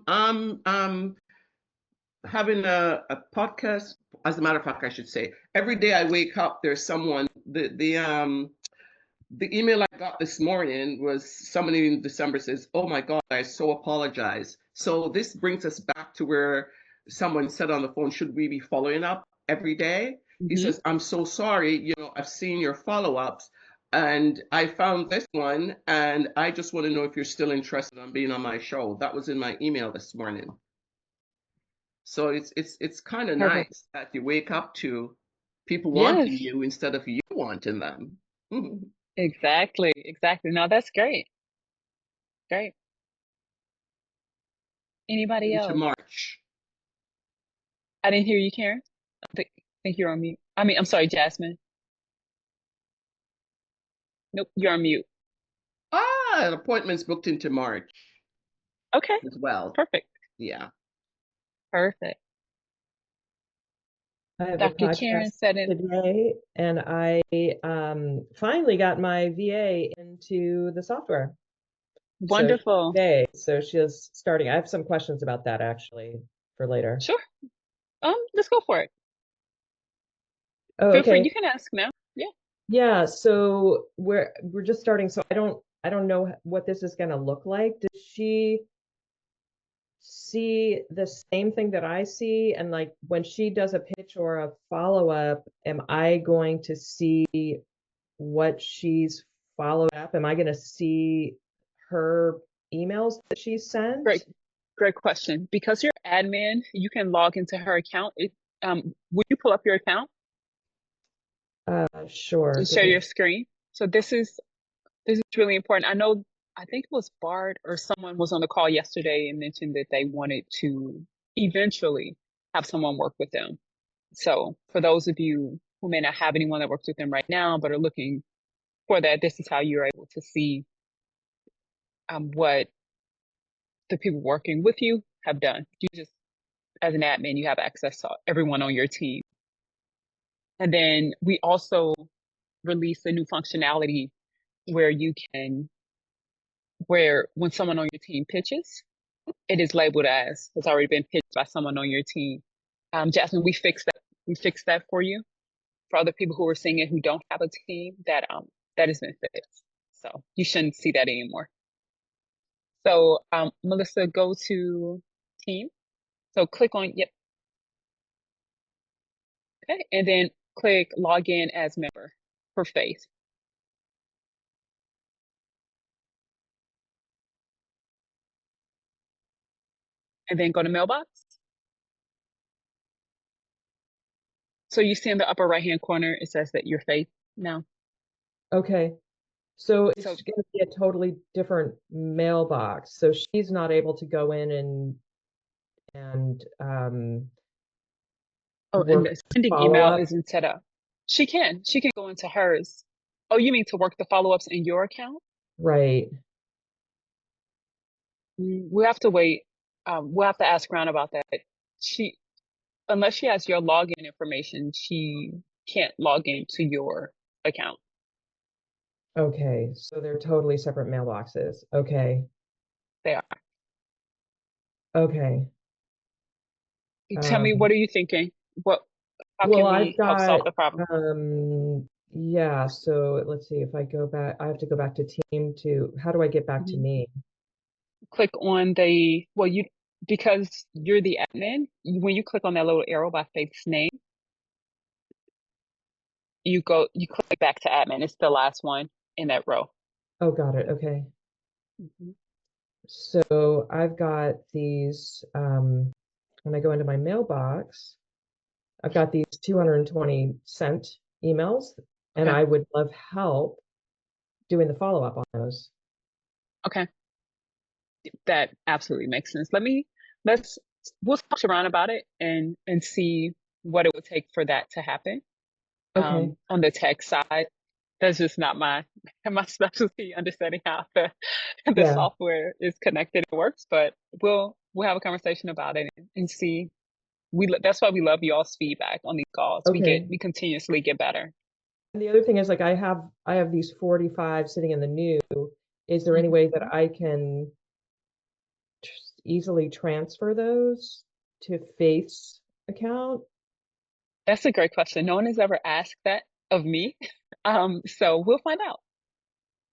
I'm having a podcast. As a matter of fact, I should say, every day I wake up, there's someone. The email I got this morning was somebody in December says, "Oh my God, I so apologize." So this brings us back to where someone said on the phone, "Should we be following up every day?" He Hmm. says, "I'm so sorry. I've seen your follow-ups and I found this one and I just want to know if you're still interested in being on my show." That was in my email this morning. So it's kind of Perfect. nice that you wake up to people wanting Yes, you instead of you wanting them. exactly. Exactly. No, that's great. Great. Anybody Into else? March. I didn't hear you, Karen. I think you're on mute. I mean, I'm sorry, Jasmine. Nope, you're on mute. Ah, appointments booked into March Okay, as well. perfect. Yeah. Perfect. I have a Dr. Karen podcast said it. today, and I finally got my VA into the software. So Wonderful. today, so she's starting. I have some questions about that actually for later. Sure. Let's go for it. Oh, Feel free. okay. You can ask now. Yeah. Yeah, so we're just starting, so I don't know what this is going to look like. Does she see the same thing that I see? And like when she does a pitch or a follow-up, am I going to see what she's followed up? Am I going to see her emails that she sent? Great. Great question. Because you're admin, you can log into her account. Will you pull up your account Sure. and Give share me. your screen? So this is really important. I think it was Bart or someone was on the call yesterday and mentioned that they wanted to eventually have someone work with them. So for those of you who may not have anyone that works with them right now, but are looking for that, this is how you're able to see what the people working with you have done. You just, as an admin, you have access to everyone on your team. And then we also release a new functionality where you can, where when someone on your team pitches, it is labeled as it's already been pitched by someone on your team. Jasmine, we fixed that. We fixed that for you. For other people who are seeing it who don't have a team, that has been fixed. So you shouldn't see that anymore. So Melissa, go to team. So click on yep. Okay, and then click log in as member for Faith. And then go to mailbox. So you see in the upper right hand corner, it says that you're Faith now. Okay. So So it's going to be a totally different mailbox. So she's not able to go in and oh, and work the sending follow email up. isn't set up. She can go into hers. Oh, you mean to work the follow-ups in your account? Right. We have to wait. We'll have to ask around about that. She, unless she has your login information, she can't log into your account. Okay. So they're totally separate mailboxes. Okay. They are. Okay. Tell me, Um, what are you thinking? What, how well, can I've we help got solve the problem? yeah, so let's see if I go back, I have to go back to team to, how do I get back to Mhm. me? Click on the, well, because you're the admin, when you click on that little arrow by Faith's name, you click back to admin. It's the last one in that row. Oh, got it. Okay. Mhm. So I've got these, when I go into my mailbox, I've got these 220 sent emails, and Okay. I would love help doing the follow-up on those. Okay. That absolutely makes sense. Let's we'll talk around about it and see what it would take for that to happen. Okay. On the tech side, that's just not my specialty, understanding how the Yeah. software is connected and works, but we'll have a conversation about it and see. That's why we love y'all's feedback on these calls. Okay. We continuously get better. And the other thing is like I have these 45 sitting in the new. Is there any way that Mhm. I can easily transfer those to Faith's account? That's a great question. No one has ever asked that of me. So we'll find out.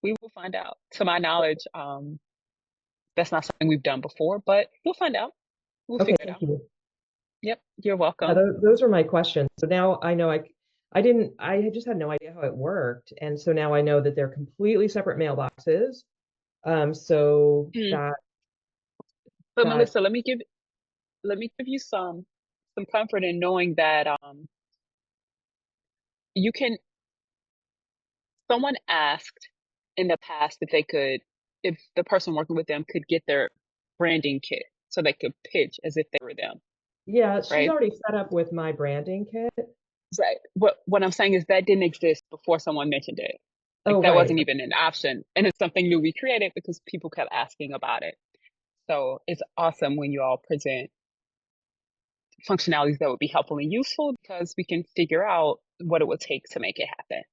We will find out. To my knowledge, that's not something we've done before, but we'll find out. We'll Okay, figure it thank out. you. Yep, you're Yeah, welcome. those are my questions. So now I know I just had no idea how it worked. And so now I know that they're completely separate mailboxes. So Mm. that But that Melissa, let me give you some comfort in knowing that you can someone asked in the past if the person working with them could get their branding kit so they could pitch as if they were them, yeah, she's right? already set up with my branding kit. Right. What I'm saying is that didn't exist before someone mentioned it. Like Oh, that right. wasn't even an option. And it's something new we created because people kept asking about it. So it's awesome when you all present functionalities that would be helpful and useful because we can figure out what it would take to make it happen.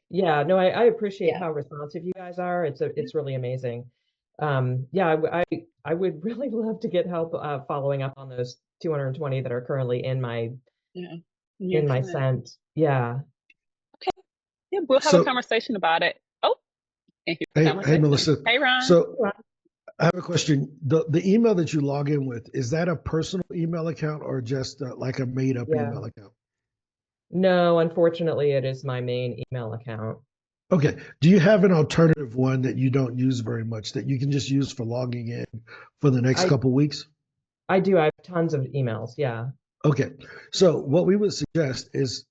Yeah, no, I appreciate Yeah. how responsive you guys are. It's really amazing. Yeah, I would really love to get help following up on those 220 that are currently Yeah. You're in my excellent. sent. Yeah. Okay. Yeah, we'll have a So, conversation about it. Oh, and here's the hey, conversation. Melissa. Hey, Ron. So, I have a question. The email that you log in with, is that a personal email account or just like a made up Yeah. email account? No, unfortunately, it is my main email account. Okay. Do you have an alternative one that you don't use very much that you can just use for logging in for the next I couple weeks? I do. I have tons of emails. Yeah. Okay. So, what we would suggest is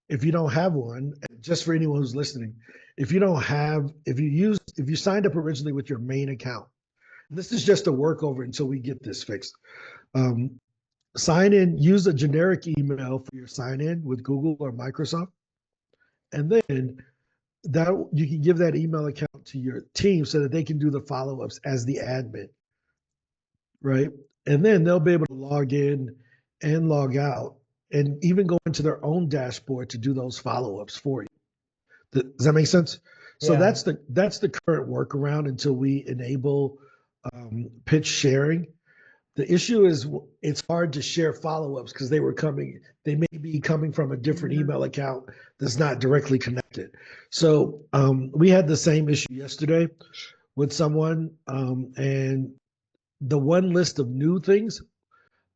if you don't have one, just for anyone who's listening, if you signed up originally with your main account, this is just a workover until we get this fixed. Um, Sign in, use a generic email for your sign in with Google or Microsoft. And then that you can give that email account to your team so that they can do the follow-ups as the admin, right? And then they'll be able to log in and log out and even go into their own dashboard to do those follow-ups for you. Does that make sense? So Yeah. that's the current workaround until we enable pitch sharing. The issue is it's hard to share follow-ups because they may be coming from a different Mhm. email account that's not directly connected. So we had the same issue yesterday with someone, and the one list of new things,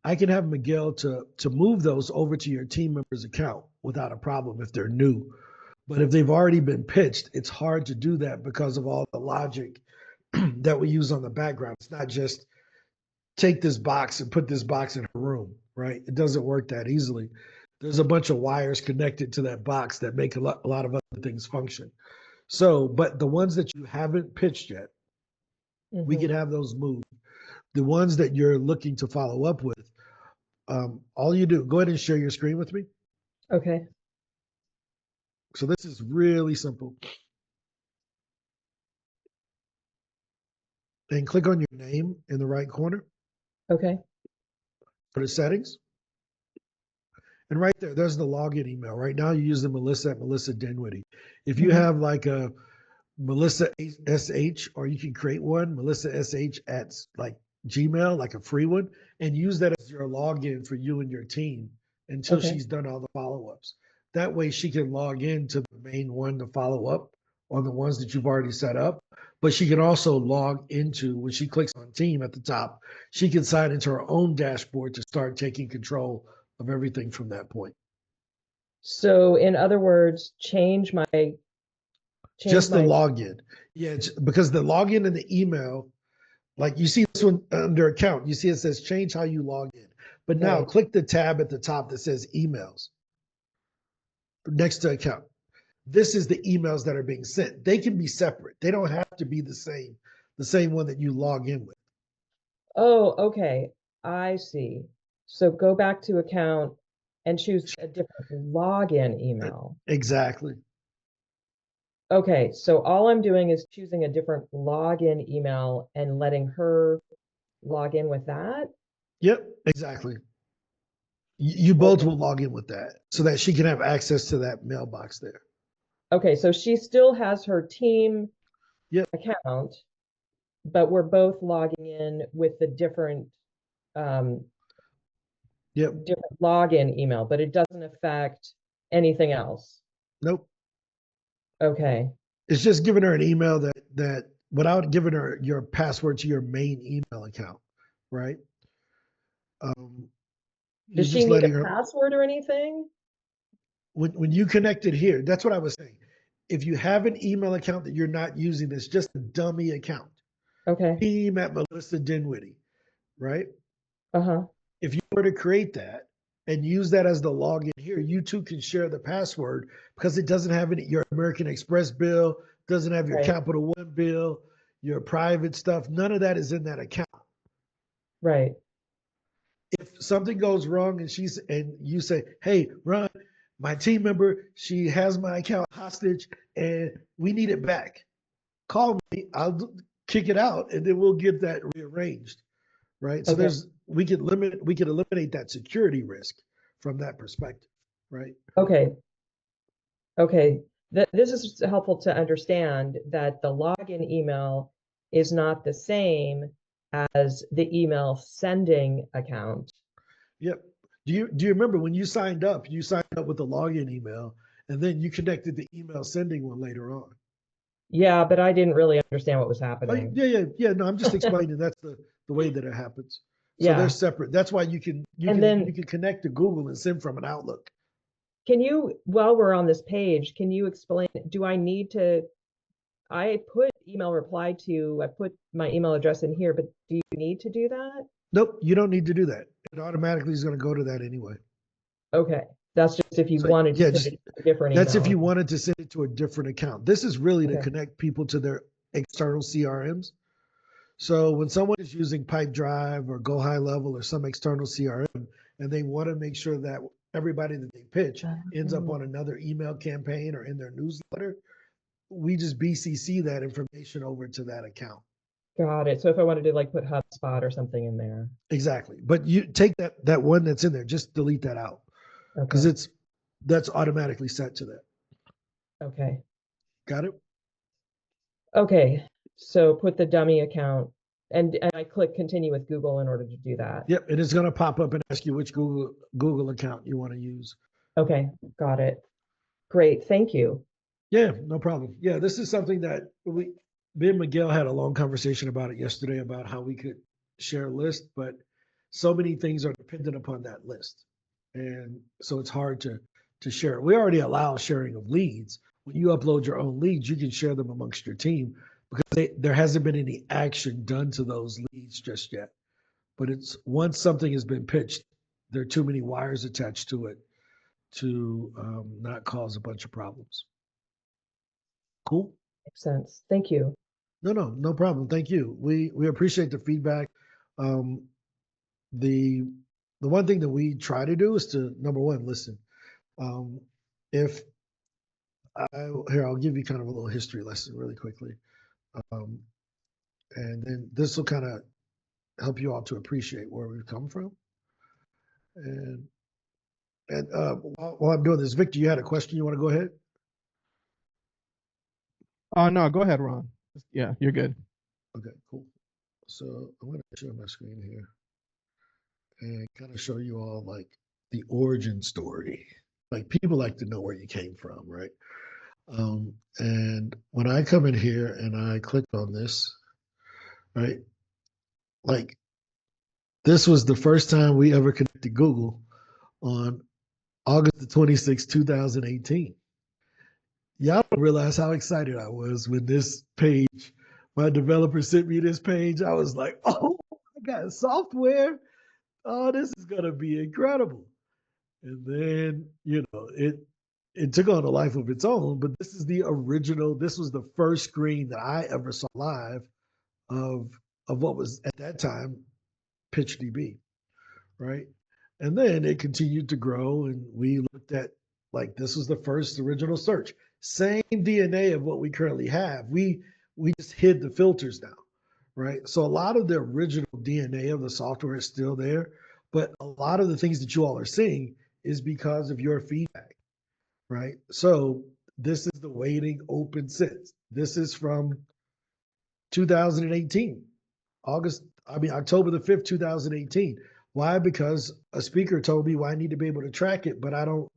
I can have Miguel to move those over to your team member's account without a problem if they're new. But if they've already been pitched, it's hard to do that because of all the logic that we use on the background. It's not just take this box and put this box in her room, right? It doesn't work that easily. There's a bunch of wires connected to that box that make a lot of other things function. So, but the ones that you haven't pitched yet, we Mhm. can have those moved. The ones that you're looking to follow up with, all you do, go ahead and share your screen with me. Okay. So this is really simple. And click on your name in the right corner Okay. for the settings. And right there, there's the login email. Right now, you use the Melissa at Melissa Dinwiddie. If you Mhm. have like a Melissa SH, or you can create one, Melissa SH at like Gmail, like a free one, and use that as your login for you and your team until Okay. she's done all the follow-ups. That way she can log in to the main one to follow up on the ones that you've already set up. But she can also log into, when she clicks on team at the top, she can sign into her own dashboard to start taking control of everything from that point. So in other words, change Just the my login. Yeah, because the login and the email, like you see this one under account, you see it says change how you log in. But now right. click the tab at the top that says emails next to account. This is the emails that are being sent. They can be separate. They don't have to be the same one that you log in with. Oh, okay. I see. So go back to account and choose a different login email. Exactly. Okay, so all I'm doing is choosing a different login email and letting her log in with that. Yep, exactly. You both Okay. will log in with that so that she can have access to that mailbox there. Okay, so she still has her team Yep, account, but we're both logging in with the different um, Yep. different login email, but it doesn't affect anything else. Nope. Okay. It's just giving her an email that without giving her your password to your main email account, right? You're Does she just need letting a her password or anything? when you connect it here. That's what I was saying. If you have an email account that you're not using, that's just a dummy account. Okay. Team at Melissa Dinwiddie, right? Uh-huh. If you were to create that and use that as the login here, you too can share the password because it doesn't have any your American Express bill, doesn't have your Right. Capital One bill, your private stuff. None of that is in that account. Right. If something goes wrong and you say, "Hey, Ron, my team member, she has my account hostage and we need it back," call me. I'll kick it out and then we'll get that rearranged. Right. So Okay. we could eliminate that security risk from that perspective. Right. Okay. Okay. This is helpful to understand that the login email is not the same as the email sending account. Yep. Do you remember when you signed up? You signed up with the login email and then you connected the email sending one later on. Yeah, but I didn't really understand what was Oh, happening. yeah. No, I'm just explaining that's the way that it happens. So they're Yeah. separate. That's why you can And then connect to Google and send from an Outlook. can you, while we're on this page, can you explain, do I need to, I put email reply to, I put my email address in here, but do you need to do that? Nope, you don't need to do that. It automatically is going to go to that anyway. Okay. That's just if you So wanted to yeah, send just it to a different that's if email. you wanted to send it to a different account. This is really to Okay. connect people to their external CRMs. So when someone is using Pipedrive or Go High Level or some external CRM, and they want to make sure that everybody that they pitch ends up Oh, on another email campaign or in their newsletter, we just BCC that information over to that account. got it. So if I wanted to like put HubSpot or something in there. Exactly. But you take that one that's in there, just delete that out because Okay. that's automatically set to that. Okay. Got it? Okay. So put the dummy account and I click continue with Google in order to do that. Yep. And it's going to pop up and ask you which Google account you want to use. Okay. Got it. Great. Thank you. Yeah, no problem. Yeah, this is something that me and Miguel had a long conversation about it yesterday about how we could share a list, but so many things are dependent upon that list. And so it's hard to share. We already allow sharing of leads. When you upload your own leads, you can share them amongst your team because there hasn't been any action done to those leads just yet. But it's once something has been pitched, there are too many wires attached to it to not cause a bunch of problems. Cool. Makes sense. Thank you. No problem. Thank you. We appreciate the feedback. Um, the the one thing that we try to do is to number one listen. If I'll give you kind of a little history lesson really quickly, um, and then this will kind of help you all to appreciate where we've come from. And while I'm doing this, Victor, you had a question. You want to go ahead? No, go ahead, Ron. Yeah, you're good. Okay, cool. So I'm going to share my screen here and kind of show you all like the origin story. Like people like to know where you came from, right? And when I come in here and I click on this, right? Like this was the first time we ever connected Google on August the 26th, 2018. Y'all don't realize how excited I was when this page, my developer sent me this page. I was like, oh, I got software. Oh, this is gonna be incredible. And then, it took on a life of its own, but this is the original, this was the first screen that I ever saw live of what was at that time PitchDB, right? And then it continued to grow and we looked at like this was the first original search. Same DNA of what we currently have. We just hid the filters now, right? So a lot of the original DNA of the software is still there, but a lot of the things that you all are seeing is because of your feedback, right? So this is the waiting open sits. This is from 2018. October the 5th, 2018. Why? Because a speaker told me, well, I need to be able to track it, but I don't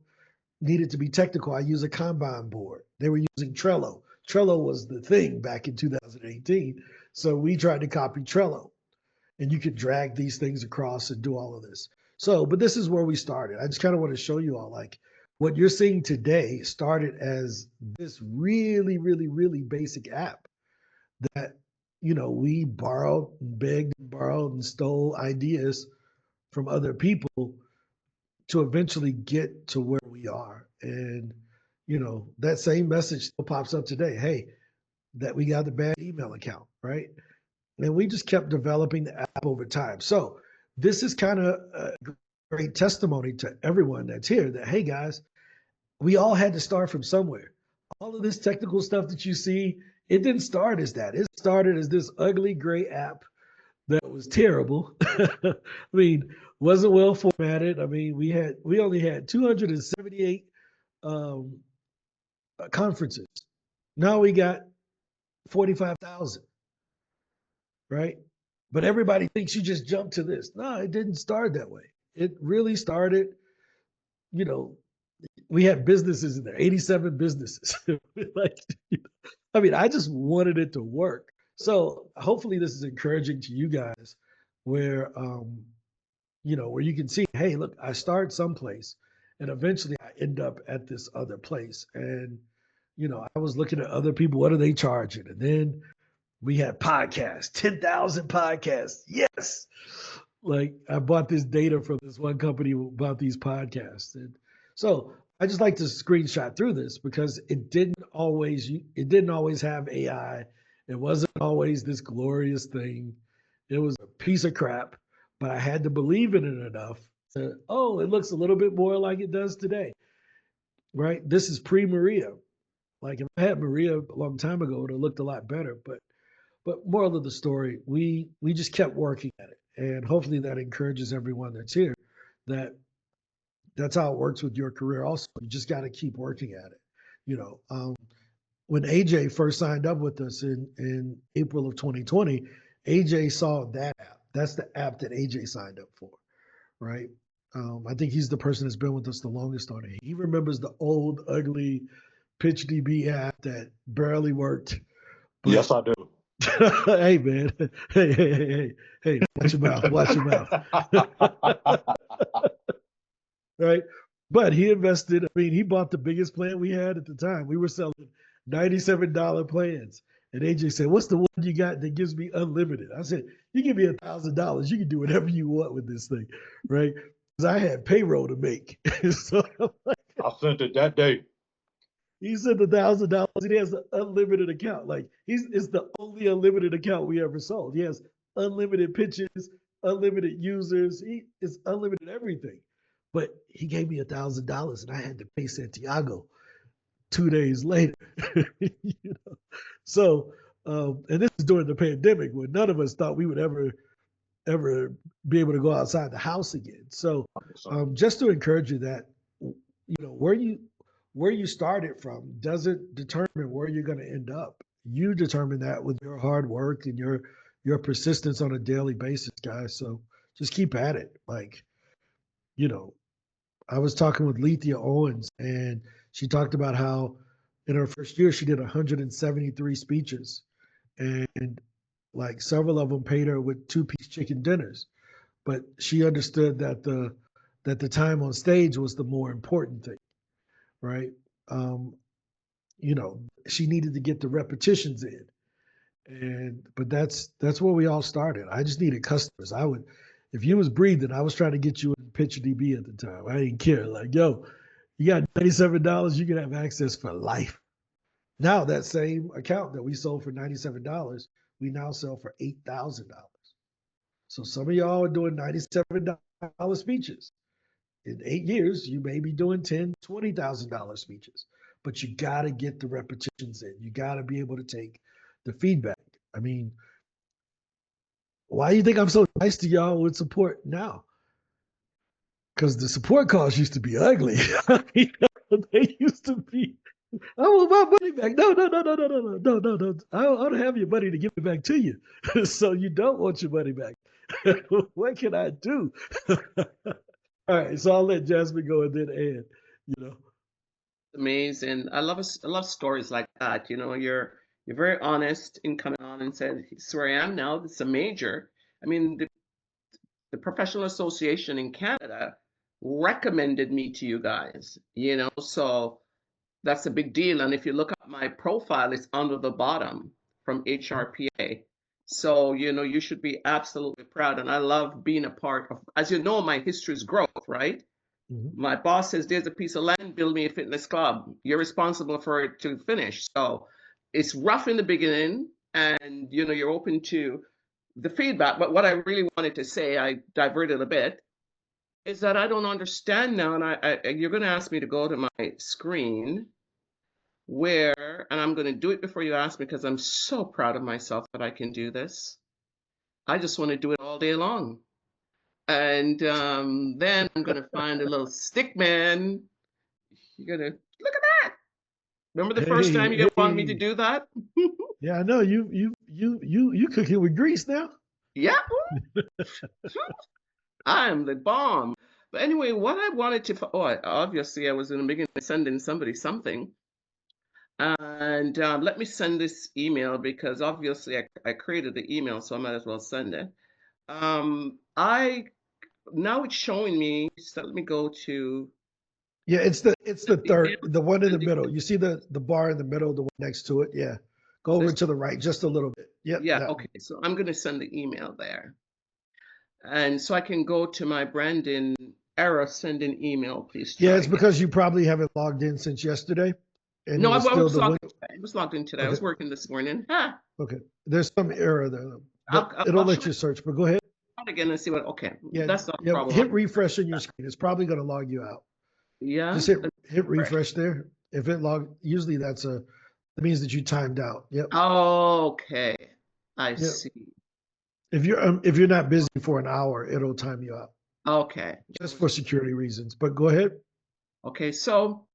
need it to be technical. I use a Kanban board. They were using Trello. Trello was the thing back in 2018. So we tried to copy Trello, and you could drag these things across and do all of this. So, but this is where we started. I just kind of want to show you all, like, what you're seeing today started as this really, really, really basic app that, we borrowed, begged, borrowed, and stole ideas from other people to eventually get to where we are. And, that same message still pops up today. Hey, that we got the bad email account, right? And we just kept developing the app over time. So this is kind of a great testimony to everyone that's here that, hey guys, we all had to start from somewhere. All of this technical stuff that you see, it didn't start as that. It started as this ugly gray app that was terrible. I mean, wasn't well formatted. I mean, we only had 278 conferences. Now we got 45,000, right? But everybody thinks you just jumped to this. No, it didn't start that way. It really started, you know, we had businesses in there, 87 businesses. Like, I mean, I just wanted it to work. So hopefully this is encouraging to you guys where, where you can see, hey, look, I start someplace and eventually I end up at this other place. And, I was looking at other people, what are they charging? And then we had podcasts, 10,000 podcasts. Yes. Like I bought this data from this one company about these podcasts. And so I just like to screenshot through this because it didn't always have AI. It wasn't always this glorious thing. It was a piece of crap, but I had to believe in it enough to, it looks a little bit more like it does today. Right? This is pre-Maria. Like if I had Maria a long time ago, it would have looked a lot better. But moral of the story, we just kept working at it. And hopefully that encourages everyone that's here that that's how it works with your career also. You just got to keep working at it. When AJ first signed up with us in April of 2020, AJ saw that app. That's the app that AJ signed up for, right? I think he's the person that's been with us the longest on it. He remembers the old, ugly PitchDB app that barely worked. Yes, I do. Hey, man. Hey, watch your mouth. Watch your mouth. Right? But he invested. I mean, he bought the biggest plan we had at the time. We were selling $97 plans. And AJ said, what's the one you got that gives me unlimited? I said, you give me $1,000. You can do whatever you want with this thing. Right? Because I had payroll to make. So I sent it that day. He sent $1,000. He has an unlimited account. Like it's the only unlimited account we ever sold. He has unlimited pitches, unlimited users. It's unlimited everything. But he gave me $1,000, and I had to pay Santiago 2 days later. So, and this is during the pandemic when none of us thought we would ever be able to go outside the house again. So, just to encourage you that where you started from doesn't determine where you're going to end up. You determine that with your hard work and your persistence on a daily basis, guys. So just keep at it. Like, I was talking with Lethea Owens, and she talked about how in her first year she did 173 speeches, and like several of them paid her with 2-piece chicken dinners. But she understood that the time on stage was the more important thing, right? She needed to get the repetitions in. But that's where we all started. I just needed customers. If you was breathing, I was trying to get you in PitchDB at the time. I didn't care. Like, yo, you got $97, you can have access for life. Now that same account that we sold for $97, we now sell for $8,000. So some of y'all are doing $97 speeches. In 8 years, you may be doing $10,000, $20,000 speeches, but you got to get the repetitions in. You got to be able to take the feedback. I mean, why do you think I'm so nice to y'all with support now? Because the support calls used to be ugly. I mean, they used to be I want my money back. No, no, no, no, no, no, no, no, no, no. I don't have your money to give it back to you. So you don't want your money back. What can I do? All right, so I'll let Jasmine go and then Ann, you know. Amazing. I love stories like that. You know, you're very honest in coming on and said, "This is where I am now. This is a major." I mean, the professional association in Canada recommended me to you guys. You know, so that's a big deal. And if you look at my profile, it's under the bottom from HRPA. So, you know, you should be absolutely proud. And I love being a part of, as you know, my history is growth, right? Mhm. My boss says, there's a piece of land, build me a fitness club. You're responsible for it to finish. So it's rough in the beginning and, you know, you're open to the feedback. But what I really wanted to say, I diverted a bit, is that I don't understand now. And you're going to ask me to go to my screen where, and I'm going to do it before you ask me because I'm so proud of myself that I can do this. I just want to do it all day long. And then I'm going to find a little stick man. You're going to look at that. Remember the first time Hey, you wanted me to hey. do that? Yeah, I know you cooking with grease now. Yeah, I'm the bomb. But anyway, what I wanted to, obviously I was in the beginning sending somebody something. And let me send this email because obviously I created the email, so I might as well send it. I now it's showing me. So let me go to Yeah, it's the the email. third, the one in the Sending middle. it. You see the bar in the middle, the one next to it. Yeah, go over This, to the right just a little bit. Yep, yeah, that one. okay. So I'm going to send the email there, and so I can go to my Brandon error. Send an email. Please Yeah, try it's again. because you probably haven't logged in since yesterday, and it No, was I still was the logged window. in today. I was logged in today. I Okay, was working this morning. Ha! okay. There's some error there, but it'll I'll let try you search. But go ahead. it again and see what. Okay, Yeah, that's not a yeah. problem. Hit refresh on your screen. It's probably going to log you out. Yeah. Just hit Let me hit refresh. refresh there. If it log, usually that means that you timed out. Yep. Okay, I Yep. see. If you're not busy for an hour, it'll time you out Okay. just for security reasons. But go ahead. Okay. So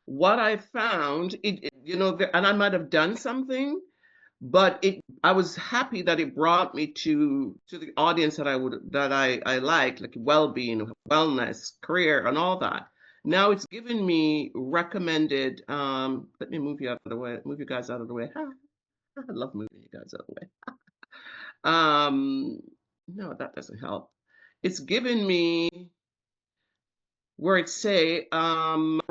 what I found, you know, and I might have done something, but I was happy that it brought me to the audience that I like well-being, wellness, career, and all that. Now it's giving me recommended. Let me move you out of the way. Move you guys out of the way. I love moving you guys out of the way. No, that doesn't help. It's giving me where it say I'm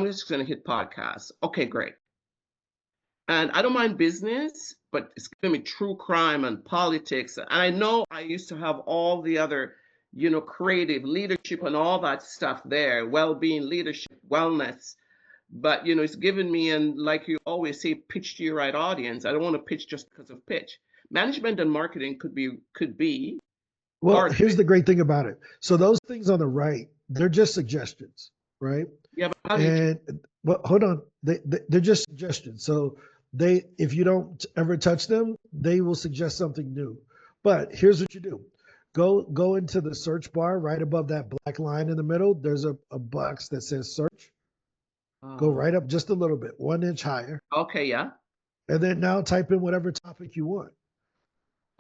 just gonna hit podcast. Okay, great. And I don't mind business, but it's giving me true crime and politics. And I know I used to have all the other, you know, creative leadership and all that stuff there, well-being, leadership, wellness. But you know, it's given me, and like you always say, pitch to your right audience. I don't want to pitch just because of pitch. Management and marketing could be Well, part of here's it. the great thing about it. So those things on the right, they're just suggestions, right? Yeah, but how do you And well, hold on, they're just suggestions. So if you don't ever touch them, they will suggest something new. But here's what you do: go into the search bar right above that black line in the middle. There's a box that says search. Go uh, right up just a little bit, 1 inch higher, okay, yeah. and then now type in whatever topic you want.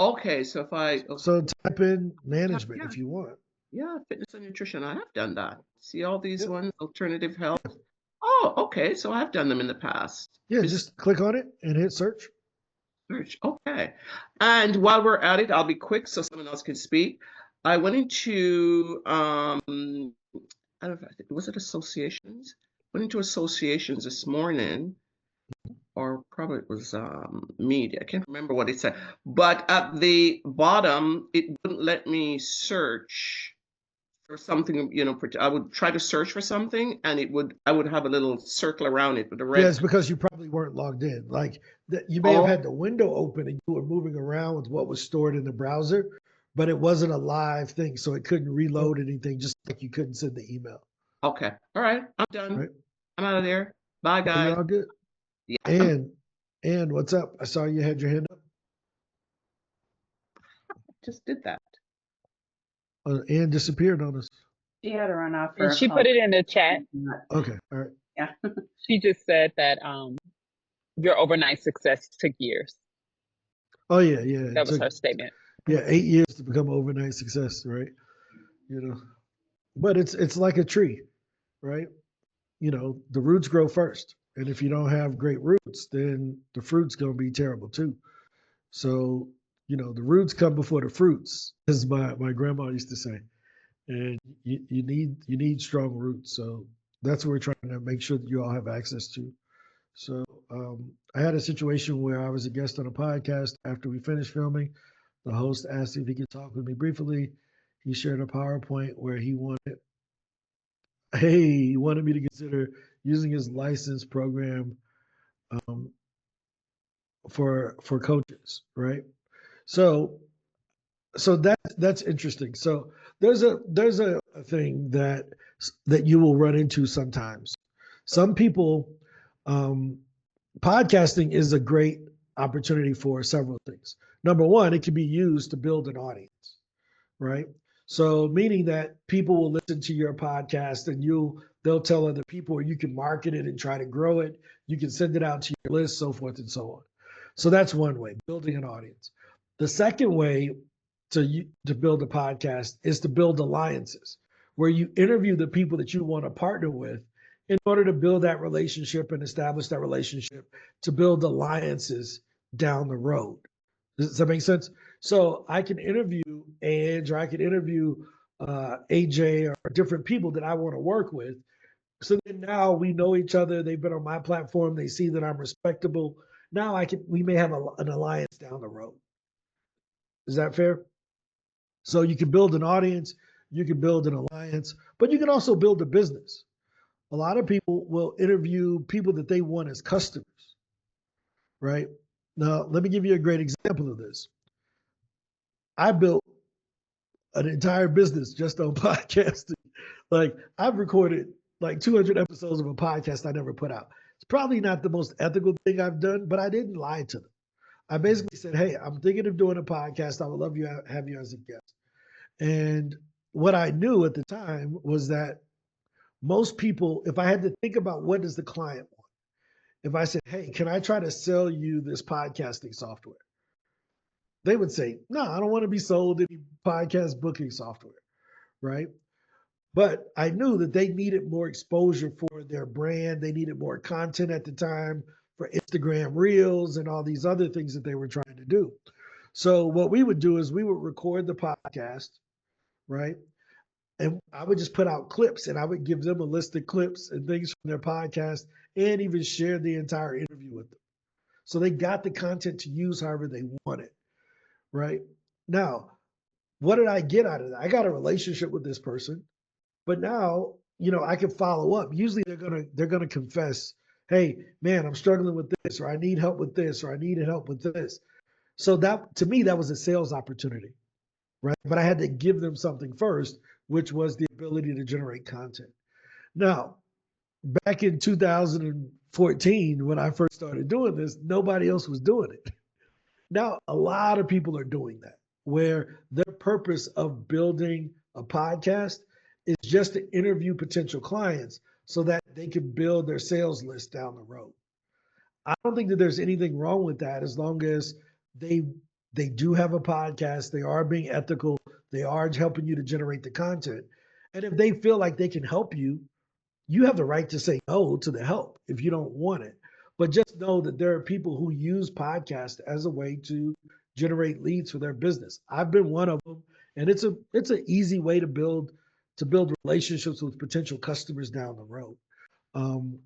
Okay, so if I okay, So type in management yeah, if you want. yeah, fitness and nutrition. I have done that. See all these Yep. ones, alternative health. Oh, okay, so I've done them in the past. Yeah, Business just click on it and hit search. search. Okay. And while we're at it, I'll be quick so someone else can speak. I went into I don't know, was it associations? Went into associations this morning, or probably it was media. I can't remember what it said. But at the bottom, it wouldn't let me search for something, you know, I would try to search for something and I would have a little circle around it with a Yeah, red. it's because you probably weren't logged in. Like that, you may have Oh, had the window open and you were moving around with what was stored in the browser, but it wasn't a live thing, so it couldn't reload anything. Just like you couldn't send the email, okay. All right. I'm done. right? I'm out of there. Bye, No, guys. you're all good. Yeah, And what's up? I saw you had your hand up. just did that. And disappeared on us. She had to run off for And a she call. put it in the chat. Okay, all right. Yeah. She just said that your overnight success took years. Oh yeah, yeah. That It was took her statement. 8 years to become an overnight success, right? You know, but it's like a tree, right? The roots grow first, and if you don't have great roots, then the fruit's gonna be terrible too. So the roots come before the fruits, as my grandma used to say, and you need strong roots. So that's what we're trying to make sure that you all have access to. So I had a situation where I was a guest on a podcast. After we finished filming, the host asked if he could talk with me briefly. He shared a PowerPoint where he wanted me to consider using his license program um, for coaches, right? So that's interesting. So there's a thing that you will run into sometimes. Some people, um, podcasting is a great opportunity for several things. Number one, it can be used to build an audience, right? So meaning that people will listen to your podcast and they'll tell other people, or you can market it and try to grow it. You can send it out to your list, so forth and so on. So that's one way, building an audience. The second way to build a podcast is to build alliances, where you interview the people that you want to partner with in order to build that relationship and establish that relationship to build alliances down the road. Does that make sense? So I can interview Edge, or I can interview AJ, or different people that I want to work with. So then now we know each other. They've been on my platform. They see that I'm respectable. Now we may have an alliance down the road. Is that fair? So you can build an audience, you can build an alliance, but you can also build a business. A lot of people will interview people that they want as customers, right? Now, let me give you a great example of this. I built an entire business just on podcasting. Like, I've recorded like 200 episodes of a podcast I never put out. It's probably not the most ethical thing I've done, but I didn't lie to them. I basically said, hey, I'm thinking of doing a podcast. I would love you have you as a guest. And what I knew at the time was that most people, if I had to think about what does the client want, if I said, hey, can I try to sell you this podcasting software? They would say, no, I don't want to be sold any podcast booking software, right? But I knew that they needed more exposure for their brand. They needed more content at the time for Instagram Reels and all these other things that they were trying to do. So what we would do is we would record the podcast, right? And I would just put out clips, and I would give them a list of clips and things from their podcast, and even share the entire interview with them. So they got the content to use however they wanted, right? Now, what did I get out of that? I got a relationship with this person, but now, I can follow up. Usually they're gonna confess, hey, man, I'm struggling with this, or I need help with this, or I needed help with this. So that, to me, that was a sales opportunity, right? But I had to give them something first, which was the ability to generate content. Now, back in 2014, when I first started doing this, nobody else was doing it. Now, a lot of people are doing that, where their purpose of building a podcast is just to interview potential clients so that they can build their sales list down the road. I don't think that there's anything wrong with that, as long as they they do have a podcast, they are being ethical, they are helping you to generate the content. And if they feel like they can help you, you have the right to say no to the help if you don't want it. But just know that there are people who use podcasts as a way to generate leads for their business. I've been one of them, and it's an easy way to build relationships with potential customers down the road. Um,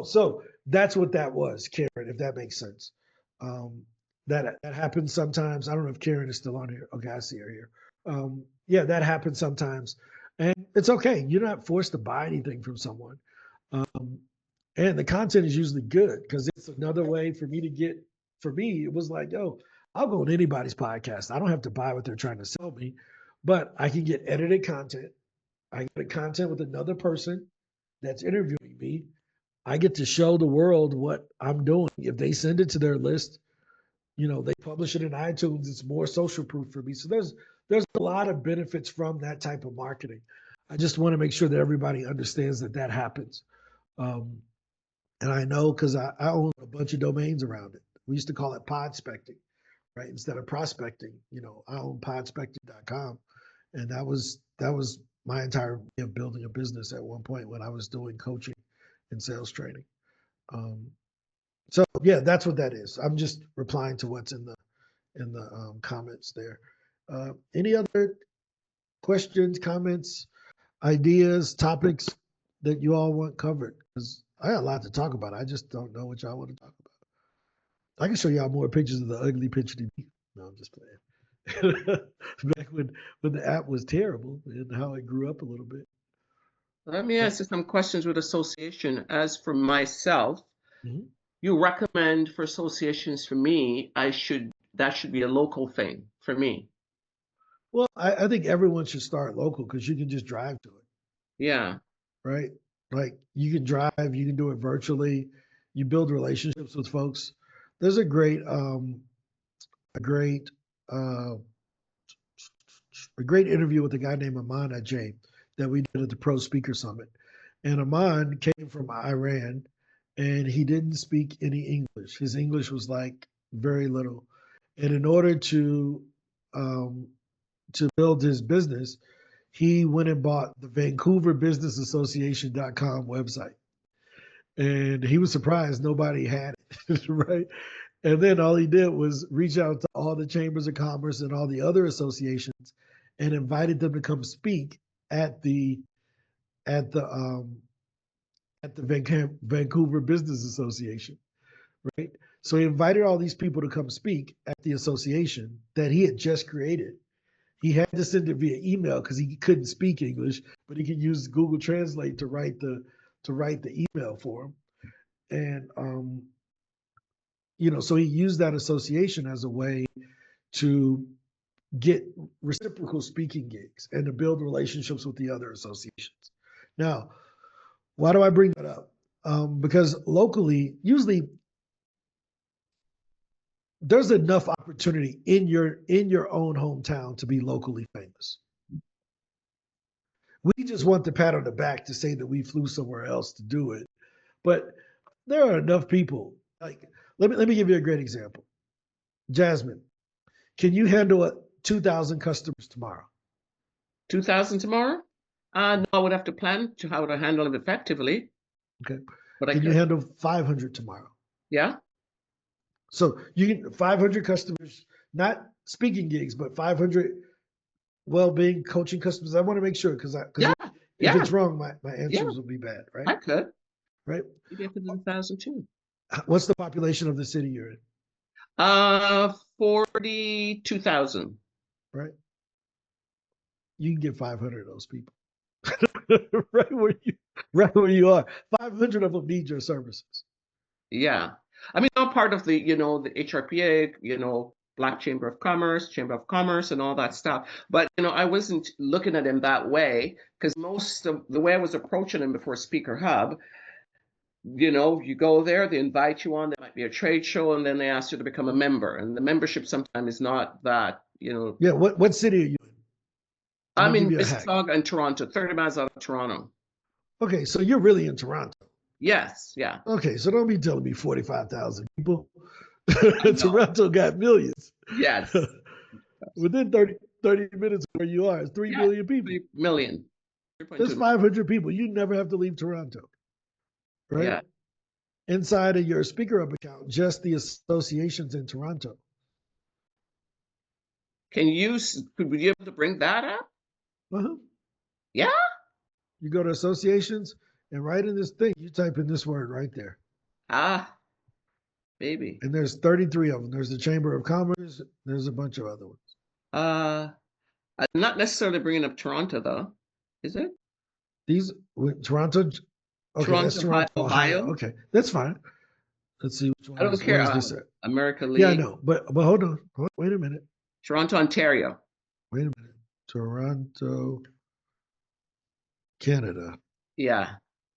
so that's what that was, Karen, if that makes sense. Um, that happens sometimes. I don't know if Karen is still on here. Okay, I see her here. Yeah, that happens sometimes, and it's okay. You're not forced to buy anything from someone, um, and the content is usually good because it's another way for me to get. For me, it was like, yo, I'll go on anybody's podcast. I don't have to buy what they're trying to sell me, but I can get edited content. I get content with another person that's interviewing me. I get to show the world what I'm doing. If they send it to their list, they publish it in iTunes. It's more social proof for me. So there's a lot of benefits from that type of marketing. I just want to make sure that everybody understands that happens. And I know because I own a bunch of domains around it. We used to call it podspecting, right? Instead of prospecting, I own podspecting.com. And that was my entire way of building a business at one point when I was doing coaching and sales training. So yeah, that's what that is. I'm just replying to what's in the comments there. Any other questions, comments, ideas, topics that you all want covered? Because I got a lot to talk about. I just don't know what y'all want to talk about. I can show y'all more pictures of the ugly picture to me. No, I'm just playing. Back when the app was terrible and how it grew up a little bit. Let me ask you some questions with association. As for myself, Mhm. you recommend for associations for me, that should be a local thing for me. Well, I think everyone should start local because you can just drive to it, Yeah. right? Like you can drive, you can do it virtually, you build relationships with folks. There's a great uh, a great interview with a guy named Aman Ajay that we did at the Pro Speaker Summit. And Aman came from Iran and he didn't speak any English. His English was like very little. And in order um, to build his business, he went and bought the VancouverBusinessAssociation.com website. And he was surprised nobody had it, right? And then all he did was reach out to all the chambers of commerce and all the other associations and invited them to come speak at the at the Vancouver Business Association, right? So he invited all these people to come speak at the association that he had just created. He had to send it via email because he couldn't speak English, but he could use Google Translate to write the email for him. And so he used that association as a way to get reciprocal speaking gigs and to build relationships with the other associations. Now, why do I bring that up? Because locally, usually there's enough opportunity in your own hometown to be locally famous. We just want the pat on the back to say that we flew somewhere else to do it, but there are enough people. Like, let me give you a great example. Jasmine, can you handle 2,000 customers tomorrow? 2,000 tomorrow? No, I would have to plan to how to handle it effectively, Okay. but I Can you could. handle 500 tomorrow? Yeah. So you can 500 customers, not speaking gigs, but 500 well-being coaching customers. I want to make sure because Yeah. if Yeah. it's wrong, my Yeah. answers will be bad, right? I could. Right. Maybe I could do 1,000 too. What's the population of the city you're in? 42,000. Right. You can get 500 of those people. right where you are. 500 of them need your services. Yeah. I mean, I'm part of the HRPA, Black Chamber of Commerce, and all that stuff. But, I wasn't looking at him that way because most of the way I was approaching him before Speaker Hub, you go there, they invite you on, there might be a trade show, and then they ask you to become a member. And the membership sometimes is not that. Yeah. What city are you in? I'm I'm gonna give in you a hack. Mississauga and Toronto, 30 miles out of Toronto. Okay, so you're really in Toronto. Yes, yeah. Okay, so don't be telling me 45,000 people. I know. Toronto got millions. Yes. Within 30 minutes of where you are, it's 3 Yeah. million people. 3 million. That's 3.2. 500 people. You never have to leave Toronto, right? Yeah. Inside of your Speaker Up account, just the associations in Toronto. Could we be able to bring that up? Uh-huh. Yeah. You go to associations and right in this thing, you type in this word right there. Ah, baby. And there's 33 of them. There's the Chamber of Commerce. There's a bunch of other ones. I'm not necessarily bringing up Toronto though, is it? Toronto. Okay, that's Toronto, Toronto, Ohio. Ohio. Okay, that's fine. Let's see which one I don't care. where is this at? America Yeah, I League. know, but hold on. Wait a minute. Toronto, Ontario. Wait a minute. Toronto, Canada. Yeah.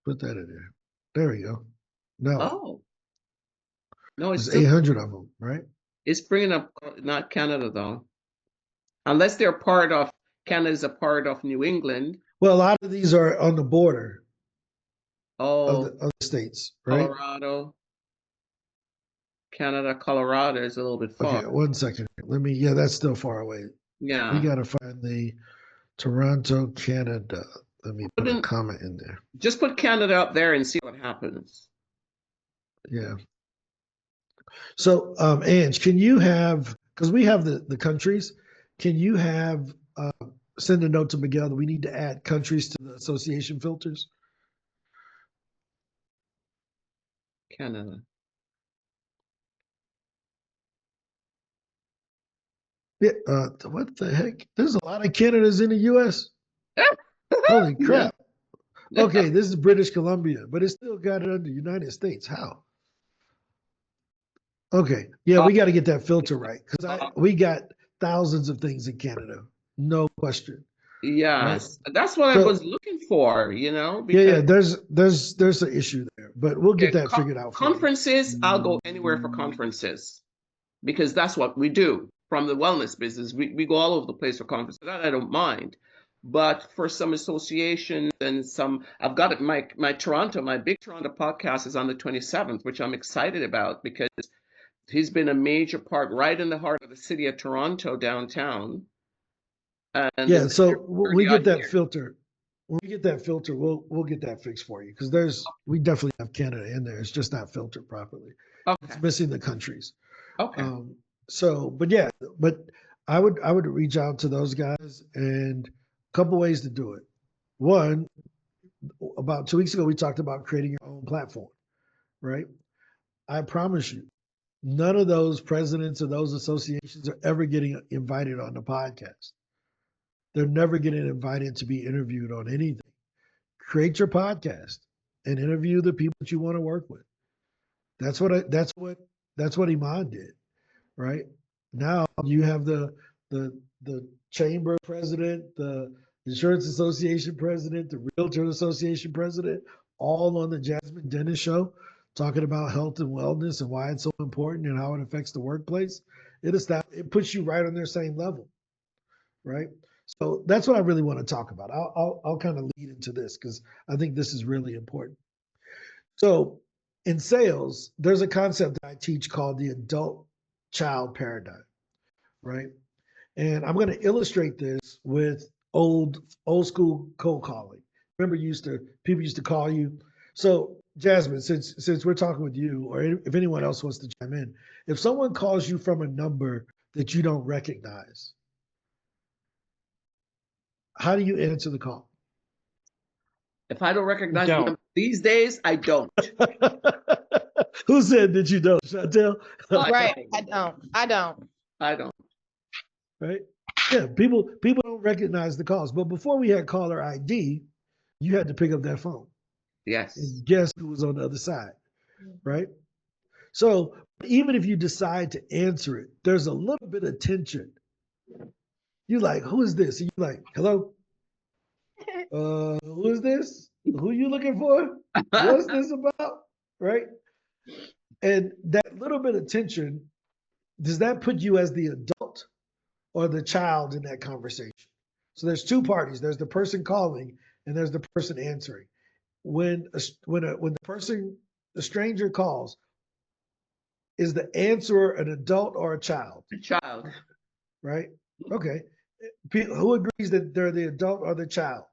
Put that in there. There we go. No, Oh. No, it's there's still 800 of them, right? it's bringing up not Canada though, unless they're part of Canada's a part of New England. Well, a lot of these are on the border. Oh, of the states, right? Colorado, Canada, Colorado is a little bit Okay, far. 1 second. Yeah, that's still far away. We Yeah. got to find the Toronto, Canada. Let me Put put a in, comment in there. just put Canada up there and see what happens. Yeah. So, Ange, can you have, because we have the countries, can you have, send a note to Miguel that we need to add countries to the association filters? Canada. Yeah. What the heck? There's a lot of Canadas in the U.S. Holy Yeah. crap. Okay, this is British Columbia, but it still got it under United States. How? Okay. Yeah, Uh, we got to get that filter right because uh, we got thousands of things in Canada. No question. Right. yes. That's what I was So looking for, yeah, because there's an issue there, but we'll get okay, that figured out for you. conferences, I'll go anywhere for conferences because that's what we do from the wellness business. We go all over the place for conferences. That I don't mind. But for some associations and some, I've got it. My Toronto, my big Toronto podcast is on the 27th, which I'm excited about because he's been a major part right in the heart of the city of Toronto downtown. And Yeah, been so there for when 30 we get odd that years. filter, we'll get that fixed for you because we definitely have Canada in there. It's just not filtered properly. Okay. It's missing the countries. Okay. But yeah, but I would reach out to those guys and a couple ways to do it. One, about 2 weeks ago, we talked about creating your own platform, right? I promise you, none of those presidents of those associations are ever getting invited on the podcast. They're never getting invited to be interviewed on anything. Create your podcast and interview the people that you want to work with. That's what Iman did, right? Now you have the chamber president, the insurance association president, the realtor association president, all on the Jasmine Dennis show, talking about health and wellness and why it's so important and how it affects the workplace. It puts you right on their same level, right? So that's what I really want to talk about. I'll kind of lead into this because I think this is really important. So in sales, there's a concept that I teach called the adult child paradigm, right? And I'm going to illustrate this with old school cold calling. Remember, people used to call you. So Jasmine, since we're talking with you, or if anyone else wants to chime in, if someone calls you from a number that you don't recognize, how do you answer the call? If I don't recognize the Don't. number these days, I don't. Who said that you don't, Chantel? I Right. don't. I don't. Right? Yeah, people don't recognize the calls. But before we had caller ID, you had to pick up that phone Yes. and guess who was on the other side, right? So even if you decide to answer it, there's a little bit of tension. You're like, who is this? And you're like, hello? Who is this? Who you looking for? What's this about? Right? And that little bit of tension, does that put you as the adult or the child in that conversation? So there's two parties. There's the person calling and there's the person answering. When the stranger calls, is the answerer an adult or a child? The child. Right? Okay. Who agrees that they're the adult or the child?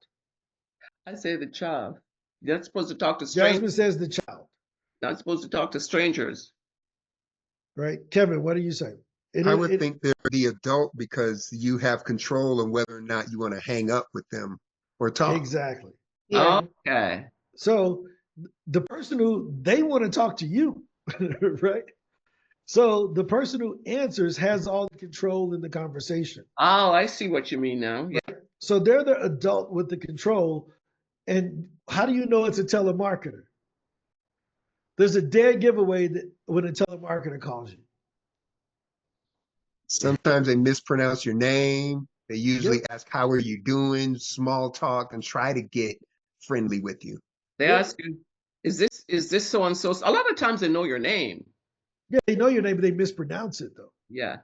I say the child. You're not supposed to talk to Jasmine strangers. says the child. Not supposed to talk to strangers. Right? Kevin, what do you say? I would think they're the adult because you have control of whether or not you want to hang up with them or talk. Exactly. Yeah. Okay. So the person who they want to talk to you, right? So the person who answers has all the control in the conversation. Oh, I see what you mean now. Yeah. Right? So they're the adult with the control. And how do you know it's a telemarketer? There's a dead giveaway that when a telemarketer calls you. Sometimes they mispronounce your name. They usually ask, how are you doing? Small talk and try to get friendly with you. They ask you, is this so and so? A lot of times they know your name. Yeah, they know your name, but they mispronounce it though. Yeah.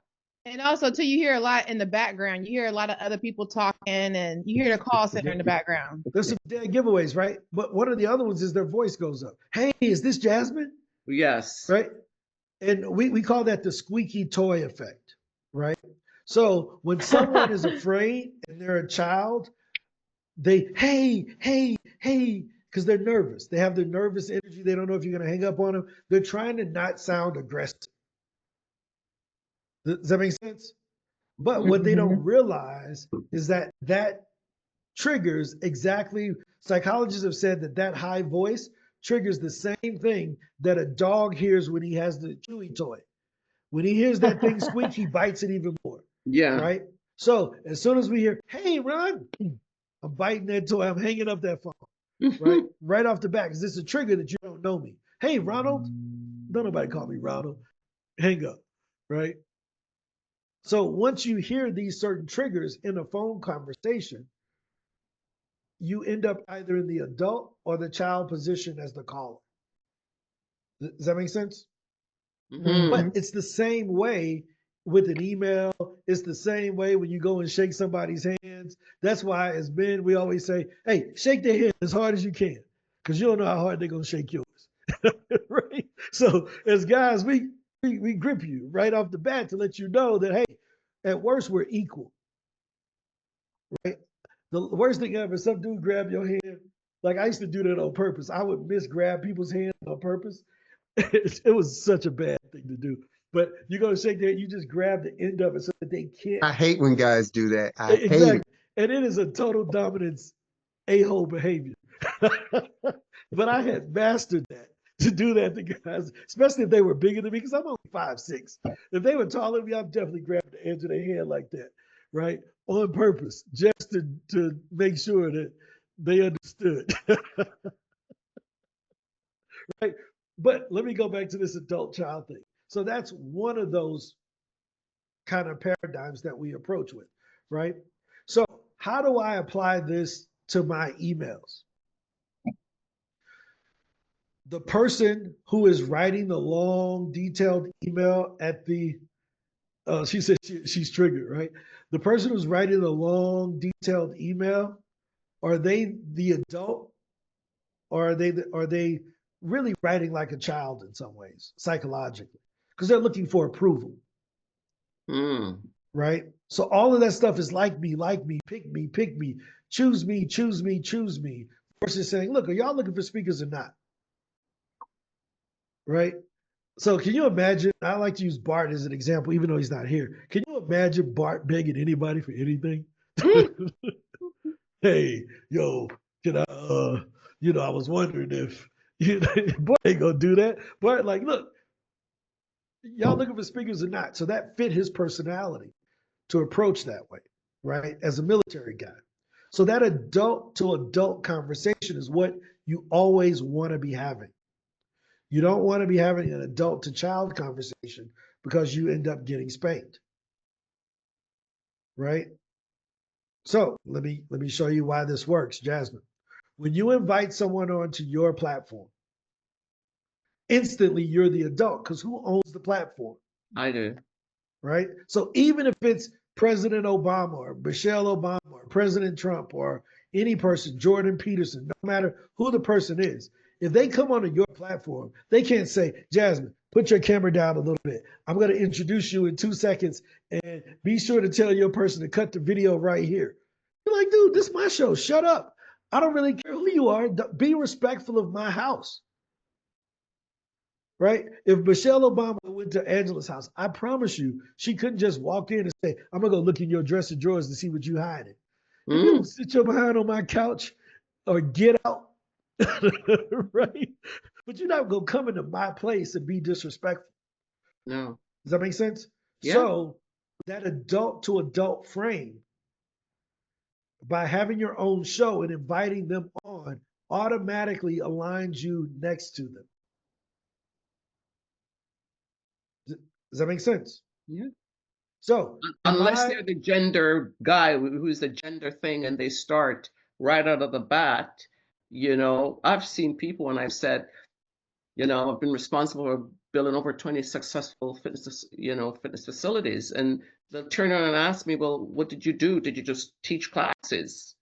And also, too, you hear a lot in the background. You hear a lot of other people talking, and you hear the call center in the background. There's some dead giveaways, right? But one of the other ones is their voice goes up. Hey, is this Jasmine? Yes. Right? And we call that the squeaky toy effect, right? So when someone is afraid and they're a child, they, hey, because they're nervous. They have their nervous energy. They don't know if you're going to hang up on them. They're trying to not sound aggressive. Does that make sense? But what they don't realize is that that triggers exactly, psychologists have said that that high voice triggers the same thing that a dog hears when he has the chewy toy. When he hears that thing squeak, he bites it even more. Yeah. Right? So as soon as we hear, hey, Ron, I'm biting that toy, I'm hanging up that phone. Right? Right off the bat, because this is a trigger that you don't know me. Hey, Ronald. Don't nobody call me Ronald. Hang up. Right? So once you hear these certain triggers in a phone conversation, you end up either in the adult or the child position as the caller. Does that make sense? But it's the same way with an email. It's the same way when you go and shake somebody's hands. That's why as men, we always say, hey, shake their hand as hard as you can, because you don't know how hard they're going to shake yours. Right? So as guys, we grip you right off the bat to let you know that, hey, at worst, we're equal. Right? The worst thing ever, some dude grab your hand. Like I used to do that on purpose. I would misgrab people's hands on purpose. It was such a bad thing to do. But you're going to shake their hand, you just grab the end of it so that they can't. I hate when guys do that. I hate Exactly. it. And it is a total dominance a-hole behavior. But I had mastered that, to do that to guys, especially if they were bigger than me, because I'm only 5'6". If they were taller than me, I'm definitely grabbing the edge of their hand like that, right? On purpose, just to make sure that they understood. Right? But let me go back to this adult child thing. So that's one of those kind of paradigms that we approach with, right? So how do I apply this to my emails? The person who is writing the long, detailed email at the, she said she's triggered, right? The person who's writing the long, detailed email, are they the adult, or are they really writing like a child in some ways, psychologically? Because they're looking for approval. Right? So all of that stuff is like me, pick me, choose me, choose me, choose me, versus saying, look, are y'all looking for speakers or not? Right? So can you imagine, I like to use Bart as an example, even though he's not here. Can you imagine Bart begging anybody for anything? Hey, yo, can I, I was wondering if, Bart ain't gonna do that. Bart like, look, y'all looking for speakers or not? So that fit his personality to approach that way, right? As a military guy. So that adult to adult conversation is what you always want to be having. You don't want to be having an adult to child conversation because you end up getting spanked. Right? So let me show you why this works, Jasmine. When you invite someone onto your platform, instantly you're the adult, because who owns the platform? I do. Right? So even if it's President Obama or Michelle Obama or President Trump or any person, Jordan Peterson, no matter who the person is, if they come onto your platform, they can't say, Jasmine, put your camera down a little bit. I'm going to introduce you in 2 seconds, and be sure to tell your person to cut the video right here. You're like, dude, this is my show. Shut up. I don't really care who you are. Be respectful of my house. Right? If Michelle Obama went to Angela's house, I promise you, she couldn't just walk in and say, I'm going to go look in your dresser drawers to see what you hiding. If you don't sit your behind on my couch or get out, right? But you're not going to come into my place and be disrespectful. No. Does that make sense? Yeah. So that adult to adult frame, by having your own show and inviting them on, automatically aligns you next to them. Does that make sense? Yeah. So unless they're the gender guy who's the gender thing, and they start right out of the bat, I've seen people, and I've said, I've been responsible for building over 20 successful fitness facilities. And they'll turn around and ask me, well, what did you do? Did you just teach classes?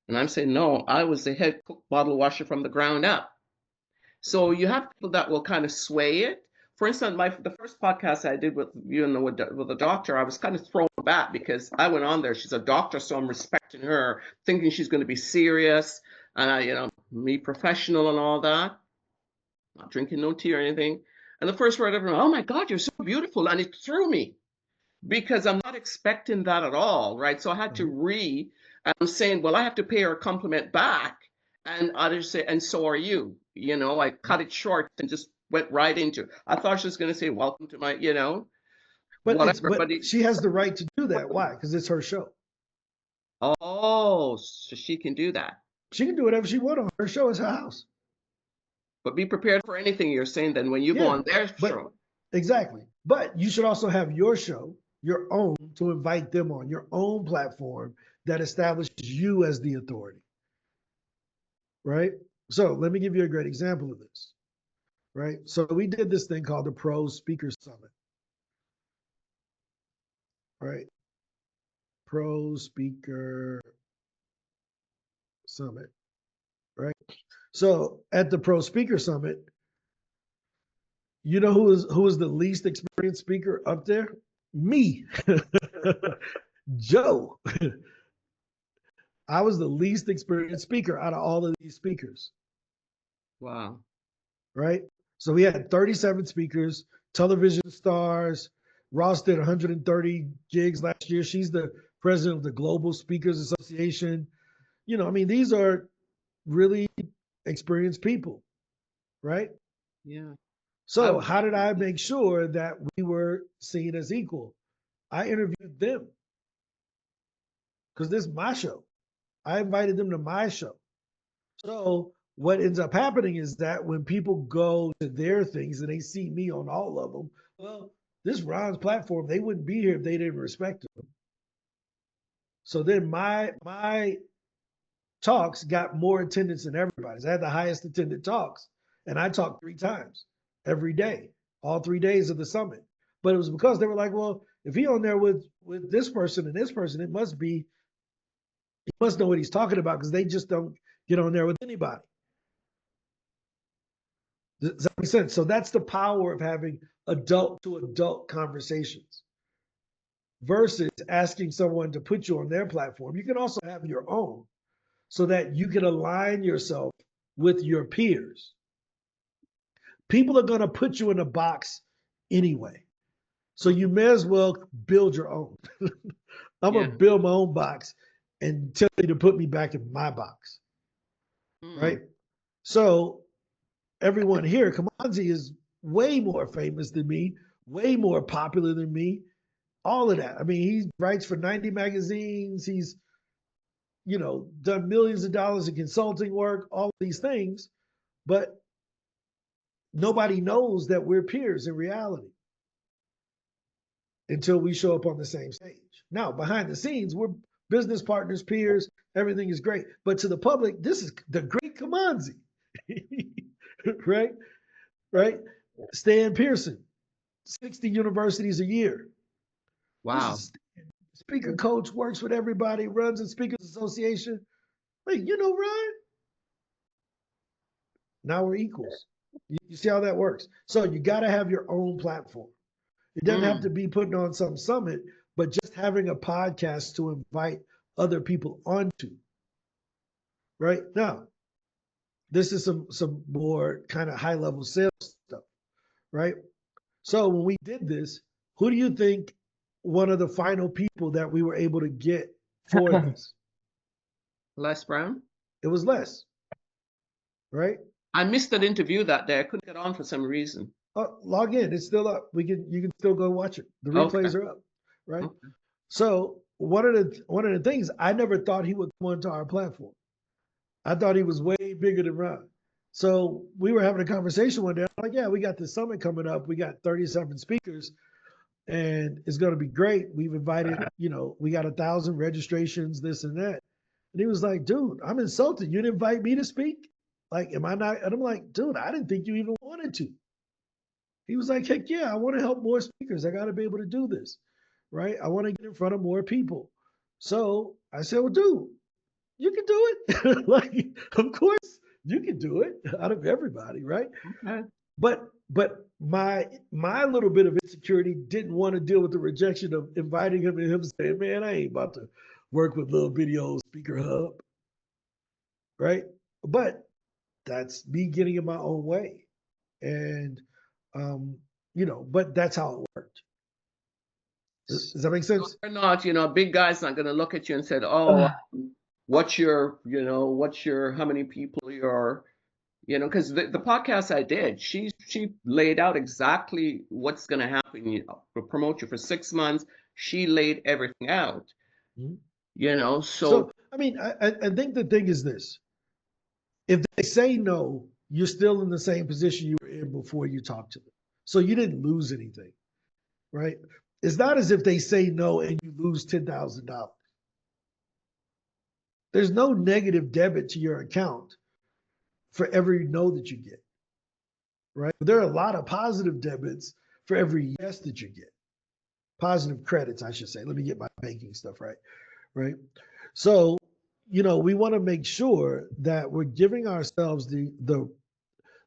And I'm saying, no, I was the head cook bottle washer from the ground up. So you have people that will kind of sway it. For instance, the first podcast I did with with a doctor, I was kind of thrown back because I went on there. She's a doctor, so I'm respecting her, thinking she's going to be serious, and me professional and all that, not drinking no tea or anything. And the first word ever, oh my God, you're so beautiful, and it threw me because I'm not expecting that at all, right? So I had to I'm saying, well, I have to pay her a compliment back. And others say, and so are you. I cut it short and just went right into. I thought she was going to say, welcome to my, whatever. But she has the right to do that. Why? Because it's her show. Oh, so she can do that. She can do whatever she wants on her show. It's her house. But be prepared for anything you're saying then when you go on their show. Exactly. But you should also have your show, your own, to invite them on, your own platform that establishes you as the authority. Right? So let me give you a great example of this. Right? So we did this thing called the Pro Speaker Summit. Right? Pro Speaker Summit. Right? So at the Pro Speaker Summit, you know who was the least experienced speaker up there? Me. Joe. I was the least experienced speaker out of all of these speakers. Wow. Right? So we had 37 speakers, television stars. Ross did 130 gigs last year. She's the president of the Global Speakers Association. These are really experienced people, right? Yeah. So how did I make sure that we were seen as equal? I interviewed them because this is my show. I invited them to my show. So what ends up happening is that when people go to their things and they see me on all of them, well, this Ron's platform, they wouldn't be here if they didn't respect them. So then my talks got more attendance than everybody's. I had the highest attended talks, and I talked 3 times every day, all 3 days of the summit. But it was because they were like, well, if he on there with this person and this person, he must know what he's talking about because they just don't get on there with anybody. Does that make sense? So that's the power of having adult to adult conversations versus asking someone to put you on their platform. You can also have your own so that you can align yourself with your peers. People are going to put you in a box anyway. So you may as well build your own. I'm going to build my own box and tell you to put me back in my box. Right? So everyone here, Kamanzi is way more famous than me, way more popular than me, all of that. I mean, he writes for 90 magazines. He's, done millions of dollars in consulting work, all of these things, but nobody knows that we're peers in reality until we show up on the same stage. Now, behind the scenes, we're business partners, peers, everything is great. But to the public, this is the great Kamanzi, right? Right? Stan Pearson, 60 universities a year. Wow. Speaker coach, works with everybody, runs a speakers association. Wait, Ryan? Now we're equals. You see how that works? So you got to have your own platform. It doesn't have to be putting on some summit, but just having a podcast to invite other people onto. Right? Now, this is some more kind of high level sales stuff, right? So when we did this, who do you think one of the final people that we were able to get for this? Les Brown? It was Les, right? I missed that interview that day. I couldn't get on for some reason. Log in. It's still up. You can still go watch it. The replays are up, right? Okay. So one of the things, I never thought he would come onto our platform. I thought he was way bigger than Ron. So we were having a conversation one day. I'm like, yeah, we got the summit coming up. We got 37 speakers and it's going to be great. We've invited, we got 1,000 registrations, this and that. And he was like, dude, I'm insulted. You didn't invite me to speak? Like, am I not? And I'm like, dude, I didn't think you even wanted to. He was like, heck yeah, I want to help more speakers. I got to be able to do this, right? I want to get in front of more people. So I said, well, dude, you can do it. Like, of course you can do it out of everybody, right? Okay. But my little bit of insecurity didn't want to deal with the rejection of inviting him and him saying, man, I ain't about to work with little video speaker hub, right? But that's me getting in my own way. And but that's how it worked. Does that make sense? Or not, a big guy's not going to look at you and say, "Oh, what's your, how many people you're, because the podcast I did, she laid out exactly what's going to happen. We'll promote you for 6 months. She laid everything out. Mhm. So So I mean, I think the thing is this: if they say no, you're still in the same position you were in before you talked to them. So you didn't lose anything, right? It's not as if they say no and you lose $10,000. There's no negative debit to your account for every no that you get, right? There are a lot of positive debits for every yes that you get. Positive credits, I should say. Let me get my banking stuff right, right? So, we want to make sure that we're giving ourselves the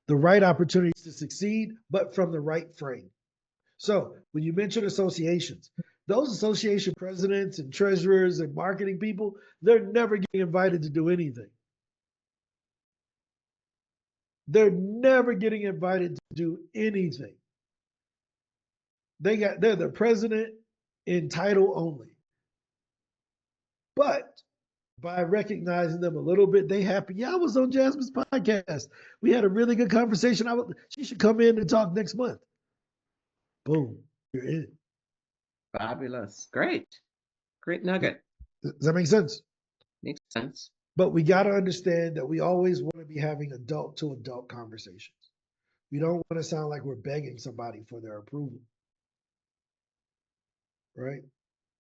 right opportunities to succeed, but from the right frame. So when you mention associations, those association presidents and treasurers and marketing people, they're never getting invited to do anything. They're never getting invited to do anything. They're the president in title only. But by recognizing them a little bit, they happy. Yeah, I was on Jasmine's podcast. We had a really good conversation. She should come in and talk next month. Boom, you're in. fabulous. Great nugget. Does that make sense? Makes sense. But we got to understand that we always want to be having adult to adult conversations. We don't want to sound like we're begging somebody for their approval, right?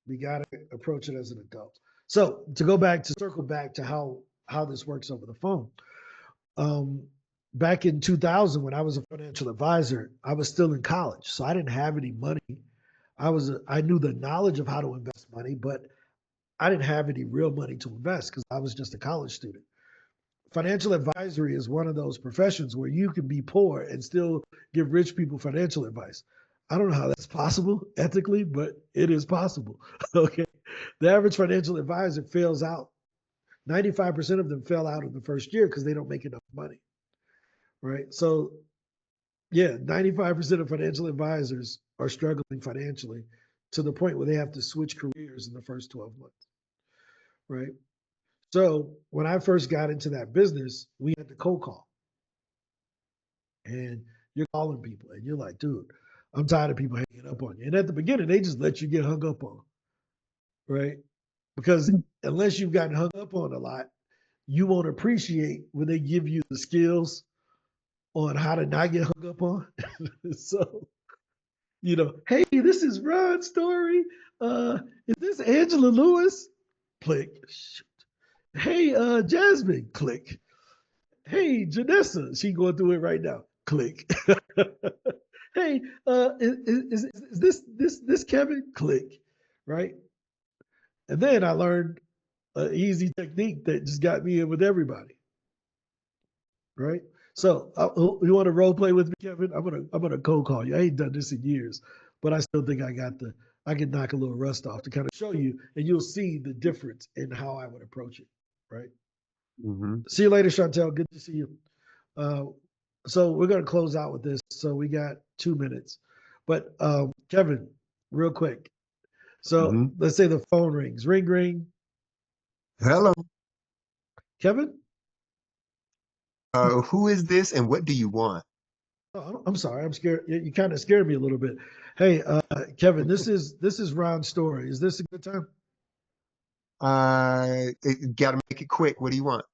We got to approach it as an adult. So to circle back to how this works over the phone. Back in 2000, when I was a financial advisor, I was still in college, so I didn't have any money. I knew the knowledge of how to invest money, but I didn't have any real money to invest because I was just a college student. Financial advisory is one of those professions where you can be poor and still give rich people financial advice. I don't know how that's possible ethically, but it is possible. Okay. The average financial advisor fails out. 95% of them fail out in the first year because they don't make enough money. Right. So, yeah, 95% of financial advisors are struggling financially to the point where they have to switch careers in the first 12 months. Right. So when I first got into that business, we had to cold call. And you're calling people and you're like, dude, I'm tired of people hanging up on you. And at the beginning, they just let you get hung up on, right? Because unless you've gotten hung up on a lot, you won't appreciate when they give you the skills on how to not get hung up on. So, hey, this is Ron's story. Is this Angela Lewis? Click. Shoot. Hey, Jasmine, click. Hey, Janessa, she going through it right now. Click. Hey, is this Kevin? Click, right? And then I learned an easy technique that just got me in with everybody, right? So you want to role play with me, Kevin? I'm gonna cold call you. I ain't done this in years, but I still think I can knock a little rust off to kind of show you, and you'll see the difference in how I would approach it, right? Mm-hmm. See you later, Chantel. Good to see you. So we're going to close out with this. So we got 2 minutes. But Kevin, real quick. So let's say the phone rings. Ring, ring. Hello. Kevin? Who is this and what do you want? Oh, I'm sorry. I'm scared. You kind of scared me a little bit. Hey, Kevin, this is Ron's story. Is this a good time? Got to make it quick. What do you want?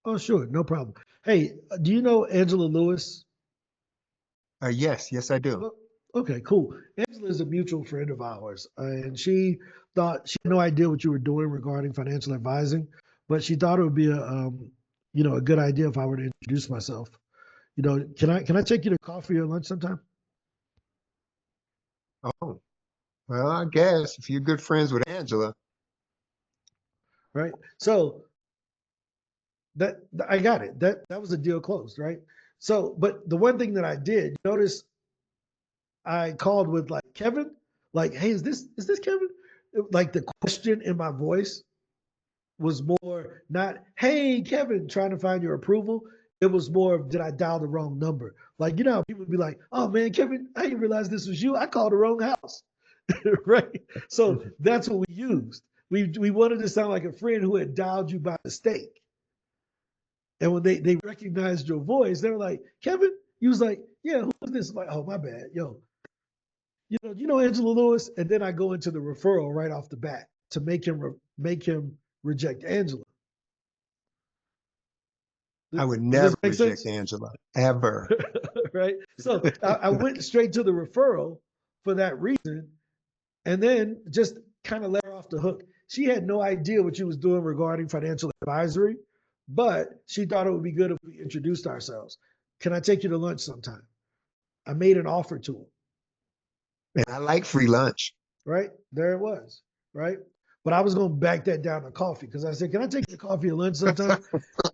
Oh, sure. No problem. Hey, do you know Angela Lewis? Yes, I do. Oh, okay, cool. Angela is a mutual friend of ours, and she had no idea what you were doing regarding financial advising, but she thought it would be a good idea if I were to introduce myself. Can I take you to coffee or lunch sometime? Oh, well, I guess if you're good friends with Angela, right? So that I got it. That was a deal closed, right? So, but the one thing that I did notice, I called with like Kevin, like, hey, is this Kevin? Like the question in my voice was more not, hey, Kevin, trying to find your approval. It was more of, did I dial the wrong number? Like, you know, how people would be like, oh man, Kevin, I didn't realize this was you. I called the wrong house. Right? So that's what we used. We wanted to sound like a friend who had dialed you by mistake. And when they recognized your voice, they were like, Kevin? You was like, yeah, who is this? I'm like, oh, my bad. Yo, you know Angela Lewis? And then I go into the referral right off the bat to make him reject Angela. I would Does never this make reject sense? Angela ever. Right? So I went straight to the referral for that reason, and then just kind of let her off the hook. She had no idea what she was doing regarding financial advisory, but she thought it would be good if we introduced ourselves. Can I take you to lunch sometime? I made an offer to him. And I like free lunch. Right? There it was. Right? But I was going to back that down to coffee because I said, can I take you to coffee or lunch sometime?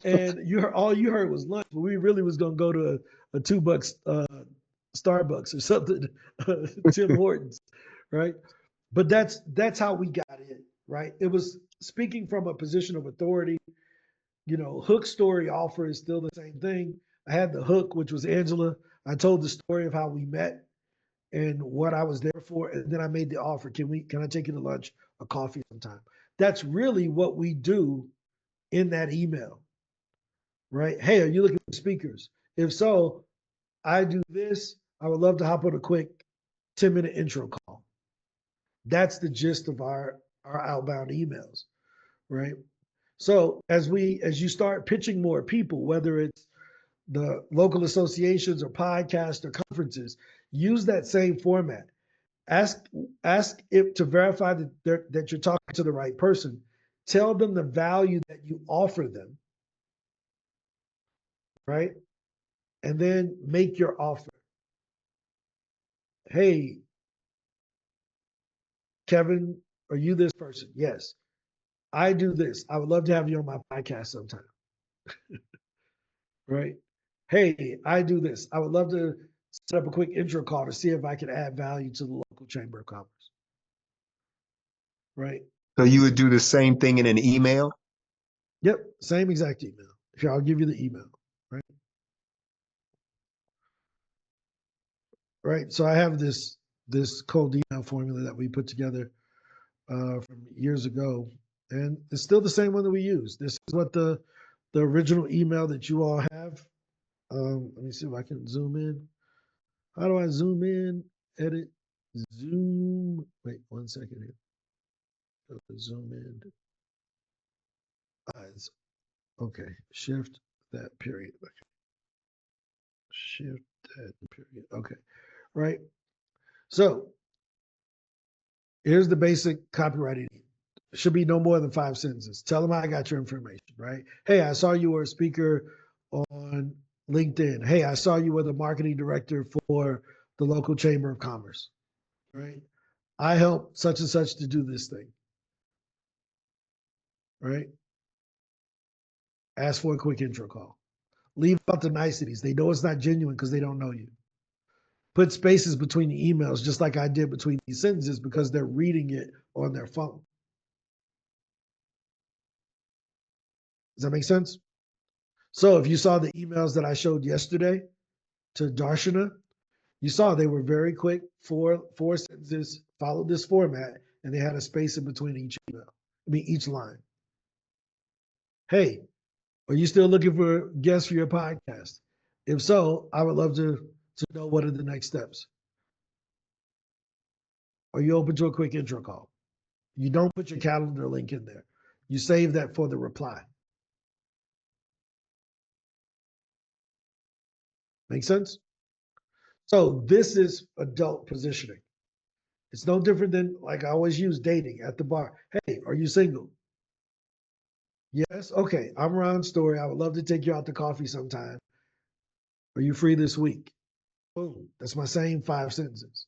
And all you heard was lunch, but we really was going to go to a $2 Starbucks or something, Tim Hortons, right? But that's how we got in, right? It was speaking from a position of authority. You know, hook, story, offer is still the same thing. I had the hook, which was Angela. I told the story of how we met and what I was there for, and then I made the offer. Can I take you to lunch or coffee sometime? That's really what we do in that email, right? Hey, are you looking for speakers? If so, I do this. I would love to hop on a quick 10-minute intro call. That's the gist of our outbound emails, right? So as you start pitching more people, whether it's the local associations or podcasts or conferences, use that same format. Ask ask it to verify that you're talking to the right person. Tell them the value that you offer them, right? And then make your offer. Hey, Kevin, are you this person? Yes. I do this. I would love to have you on my podcast sometime. Right? Hey, I do this. I would love to set up a quick intro call to see if I can add value to the local chamber of commerce. Right? So you would do the same thing in an email? Yep, same exact email. Here, I'll give you the email. Right? Right. So I have this cold email formula that we put together from years ago, and it's still the same one that we use. This is what the original email that you all have. Let me see if I can zoom in. How do I zoom in? Edit, zoom. Wait, 1 second here. Zoom in. Okay. Shift that period. Okay. Shift that period. Okay. Right. So here's the basic copywriting. It should be no more than 5 sentences. Tell them I got your information. Right. Hey, I saw you were a speaker on LinkedIn. Hey, I saw you were the marketing director for the local chamber of commerce. Right. I help such and such to do this thing. Right. Ask for a quick intro call. Leave out the niceties. They know it's not genuine because they don't know you. Put spaces between the emails, just like I did between these sentences, because they're reading it on their phone. Does that make sense? So if you saw the emails that I showed yesterday to Darshana, you saw they were very quick, four sentences, followed this format, and they had a space in between each line. Hey, are you still looking for guests for your podcast? If so, I would love to know what are the next steps. Are you open to a quick intro call? You don't put your calendar link in there. You save that for the reply. Make sense? So this is adult positioning. It's no different than, like I always use, dating at the bar. Hey, are you single? Yes. Okay. I'm Ron Story. I would love to take you out to coffee sometime. Are you free this week? Boom. That's my same 5 sentences.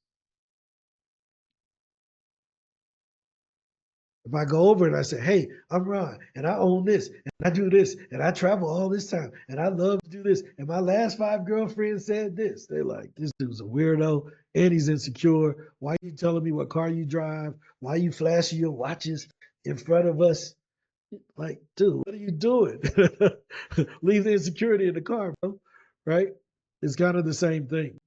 If I go over and I say, hey, I'm Ron, and I own this, and I do this, and I travel all this time, and I love to do this, and my last 5 girlfriends said this, they're like, this dude's a weirdo, and he's insecure. Why are you telling me what car you drive? Why are you flashing your watches in front of us? Like, dude, what are you doing? Leave the insecurity in the car, bro. Right? It's kind of the same thing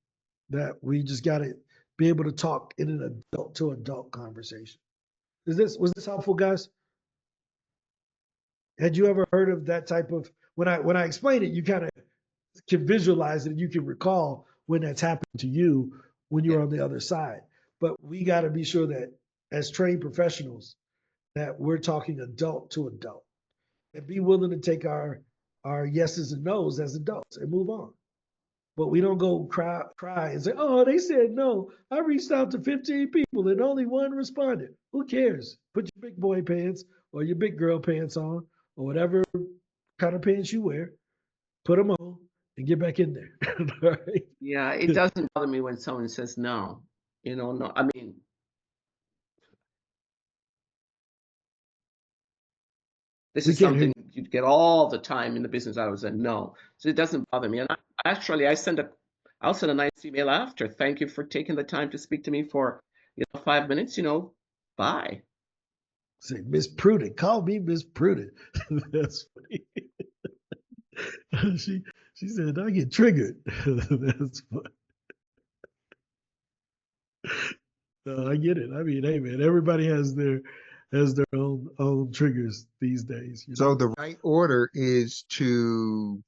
that we just got to be able to talk in an adult to adult conversation. Was this helpful, guys? Had you ever heard of that type of when I explain it, you kind of can visualize it and you can recall when that's happened to you when you're on the other side. But we got to be sure that as trained professionals that we're talking adult to adult and be willing to take our yeses and nos as adults and move on. But we don't go cry and say, oh, they said no. I reached out to 15 people and only one responded. Who cares? Put your big boy pants or your big girl pants on or whatever kind of pants you wear. Put them on and get back in there. Right? Yeah, it doesn't bother me when someone says no. No, I mean, this We is can't hear something you'd get all the time in the business I was in. No, so it doesn't bother me. And I'll send a nice email after. Thank you for taking the time to speak to me for 5 minutes. Bye. Say, Miss Prudent. Call me Miss Prudent. That's funny. she said, I get triggered. That's funny. No, I get it. I mean, hey man, everybody has their own triggers these days. So the right order is to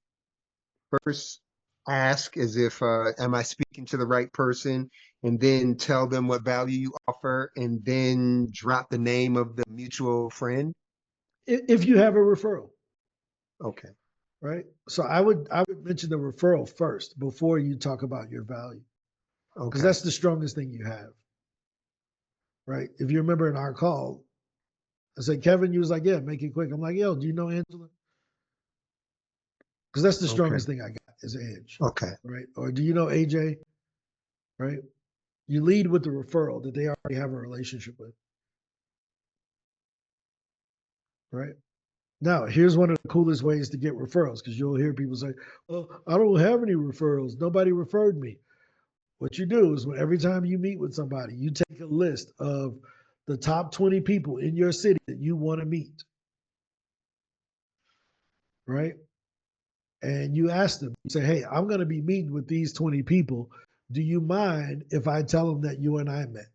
first ask as if, am I speaking to the right person? And then tell them what value you offer and then drop the name of the mutual friend. If you have a referral. Okay. Right. So I would mention the referral first before you talk about your value. Because Okay. that's the strongest thing you have. Right. If you remember in our call, I said, Kevin, you was like, yeah, make it quick. I'm like, yo, do you know Angela? Because that's the strongest thing I got is Ange. Okay. Right. Or do you know AJ? Right. You lead with the referral that they already have a relationship with. Right. Now, here's one of the coolest ways to get referrals because you'll hear people say, well, I don't have any referrals. Nobody referred me. What you do is every time you meet with somebody, you take a list of the top 20 people in your city that you want to meet. Right. And you ask them, you say, hey, I'm going to be meeting with these 20 people. Do you mind if I tell them that you and I met?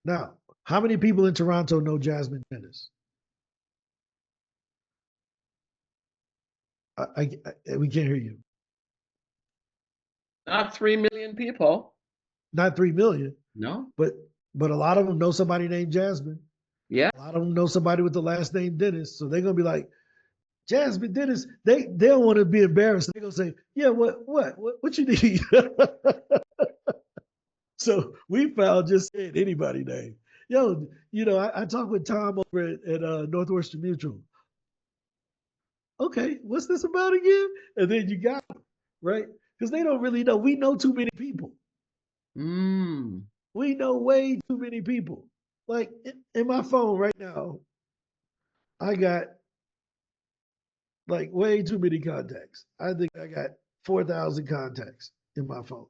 Now, how many people in Toronto know Jasmine Dennis? We can't hear you. Not 3 million people. Not 3 million. No. But a lot of them know somebody named Jasmine. Yeah. A lot of them know somebody with the last name Dennis. So they're gonna be like, Jasmine Dennis. They don't want to be embarrassed. They're gonna say, yeah, what you need? So we found just saying anybody name. Yo, I talked with Tom over at Northwestern Mutual. Okay, what's this about again? And then you got them, right? Because they don't really know. We know too many people. We know way too many people. Like in my phone right now, I got like way too many contacts. I think I got 4,000 contacts in my phone.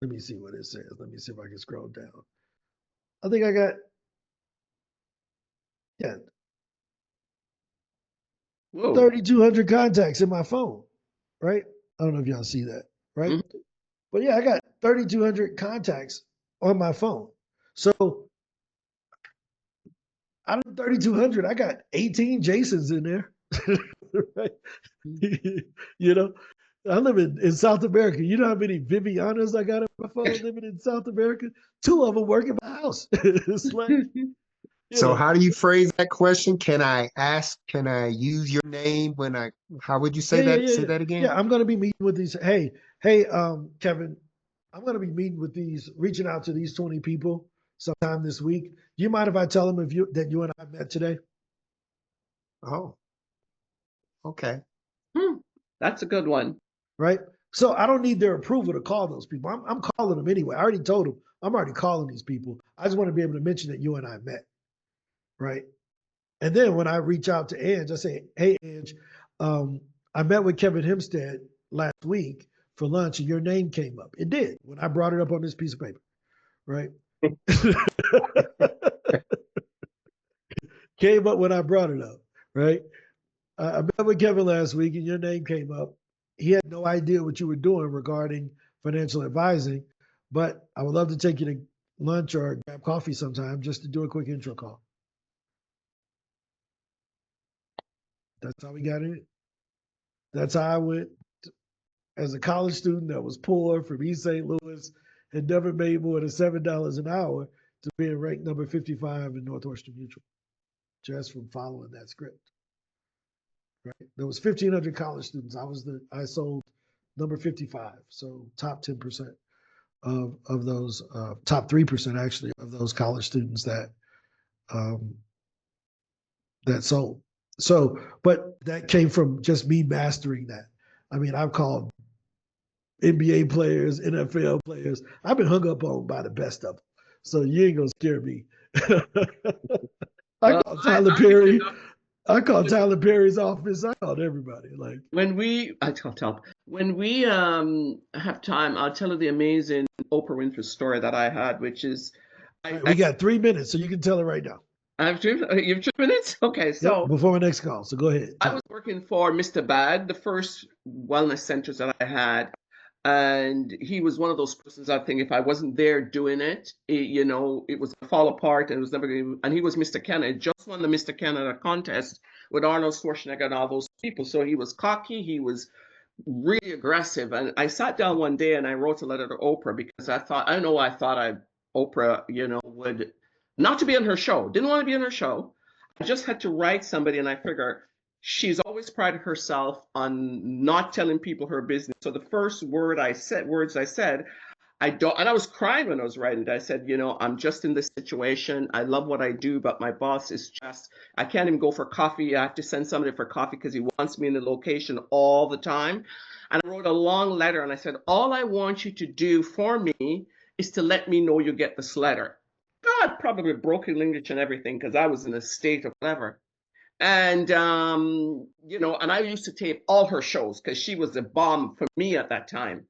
Let me see what it says. Let me see if I can scroll down. I think I got, yeah, 3,200 contacts in my phone, right? I don't know if y'all see that, right? Mm-hmm. But yeah, I got 3,200 contacts on my phone. So out of 3,200, I got 18 Jasons in there, right? I live in South America. You know how many Vivianas I got on my phone living in South America? 2 of them work in my house. It's like, so how do you phrase that question? Can I use your name how would you say that? Say that again. Yeah, I'm going to be meeting with these. Hey, Kevin, I'm going to be meeting with reaching out to these 20 people sometime this week. Do you mind if I tell them that you and I met today? Oh, okay. That's a good one. Right? So I don't need their approval to call those people. I'm calling them anyway. I already told them I'm already calling these people. I just want to be able to mention that you and I met, right? And then when I reach out to Ange, I say, "Hey, Ange, I met with Kevin Hempstead last week for lunch, and your name came up. It did when I brought it up on this piece of paper, right? Came up when I brought it up, right? I met with Kevin last week, and your name came up. He had no idea what you were doing regarding financial advising, but I would love to take you to lunch or grab coffee sometime just to do a quick intro call." That's how we got in it. That's how I went as a college student that was poor from East St. Louis, had never made more than $7 an hour, to being ranked number 55 in Northwestern Mutual, just from following that script. Right? There was 1,500 college students. I sold number 55, so top 10% of those, top 3% actually of those college students um, that sold. So, but that came from just me mastering that. I mean, I've called NBA players, NFL players. I've been hung up on by the best of them. So you ain't gonna scare me. I Well, called Tyler I you Perry. know, I called Tyler Perry's office. I called everybody. Like, I tell when we have time, I'll tell you the amazing Oprah Winfrey story that I had, which is all I, right, we I got 3 minutes, so you can tell it right now. I have you have 2 minutes. Okay, Yep, so before my next call. So go ahead. I Talk. was working for Mr. Bad, the first wellness centers that I had, and he was one of those persons. I think if I wasn't there doing it, it was a fall apart, and it was never going to. And he was Mr. Canada, just won the Mr. Canada contest with Arnold Schwarzenegger and all those people. So he was cocky, he was really aggressive. And I sat down one day and I wrote a letter to Oprah because I thought Oprah, would not to be on her show, didn't want to be on her show. I just had to write somebody, and I figure she's always prided herself on not telling people her business. So the first words I said, I don't, and I was crying when I was writing it. I said, I'm just in this situation. I love what I do, but my boss is just, I can't even go for coffee. I have to send somebody for coffee because he wants me in the location all the time. And I wrote a long letter and I said, all I want you to do for me is to let me know you get this letter. God, probably broken English and everything because I was in a state of whatever. And, and I used to tape all her shows because she was a bomb for me at that time.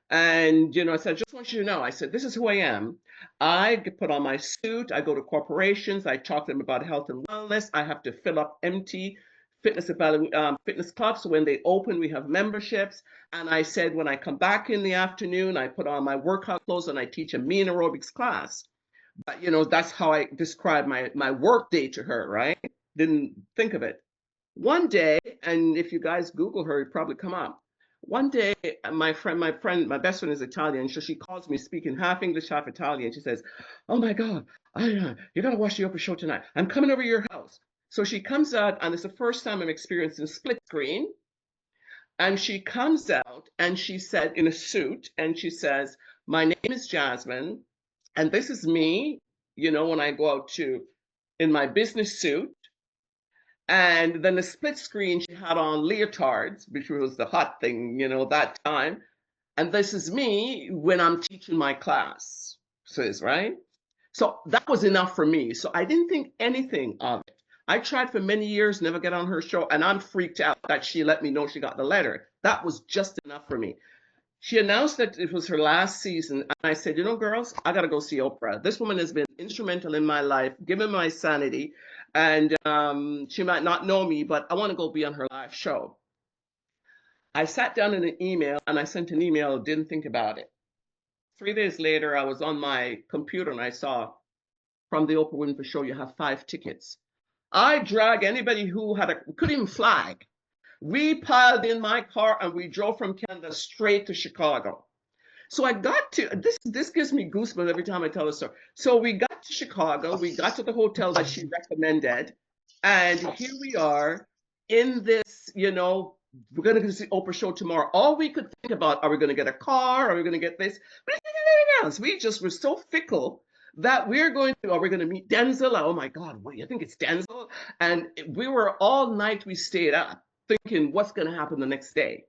And, I said, I just want you to know, I said, this is who I am. I put on my suit. I go to corporations. I talk to them about health and wellness. I have to fill up empty fitness clubs. So when they open, we have memberships. And I said, when I come back in the afternoon, I put on my workout clothes and I teach a mean aerobics class. But, that's how I describe my work day to her, right? Didn't think of it. One day, and if you guys Google her, it'd probably come up. One day, my best friend is Italian, so she calls me speaking half English, half Italian. She says, "Oh my God, you gotta watch the Oprah show tonight. I'm coming over to your house." So she comes out, and it's the first time I'm experiencing split screen. And she comes out, and she said in a suit, and she says, "My name is Jasmine, and this is me. When I go out in my business suit." And then the split screen, she had on leotards, which was the hot thing, that time. And this is me when I'm teaching my class, says, right? So that was enough for me. So I didn't think anything of it. I tried for many years, never get on her show, and I'm freaked out that she let me know she got the letter. That was just enough for me. She announced that it was her last season, and I said, girls, I got to go see Oprah. This woman has been instrumental in my life, given my sanity, and she might not know me, but I want to go be on her live show. I sat down in an email, and I sent an email, didn't think about it. 3 days later, I was on my computer, and I saw from the Oprah Winfrey Show, you have 5 tickets. I drag anybody who couldn't even flag. We piled in my car, and we drove from Canada straight to Chicago. So I got to this gives me goosebumps every time I tell the story. So we got to Chicago, we got to the hotel that she recommended, and here we are in this, we're gonna go see Oprah show tomorrow. All we could think about, are we gonna get a car? Are we gonna get this? But anything else. We just were so fickle that are we gonna meet Denzel? Oh my God, what do you think it's Denzel? And we were all night we stayed up thinking what's gonna happen the next day.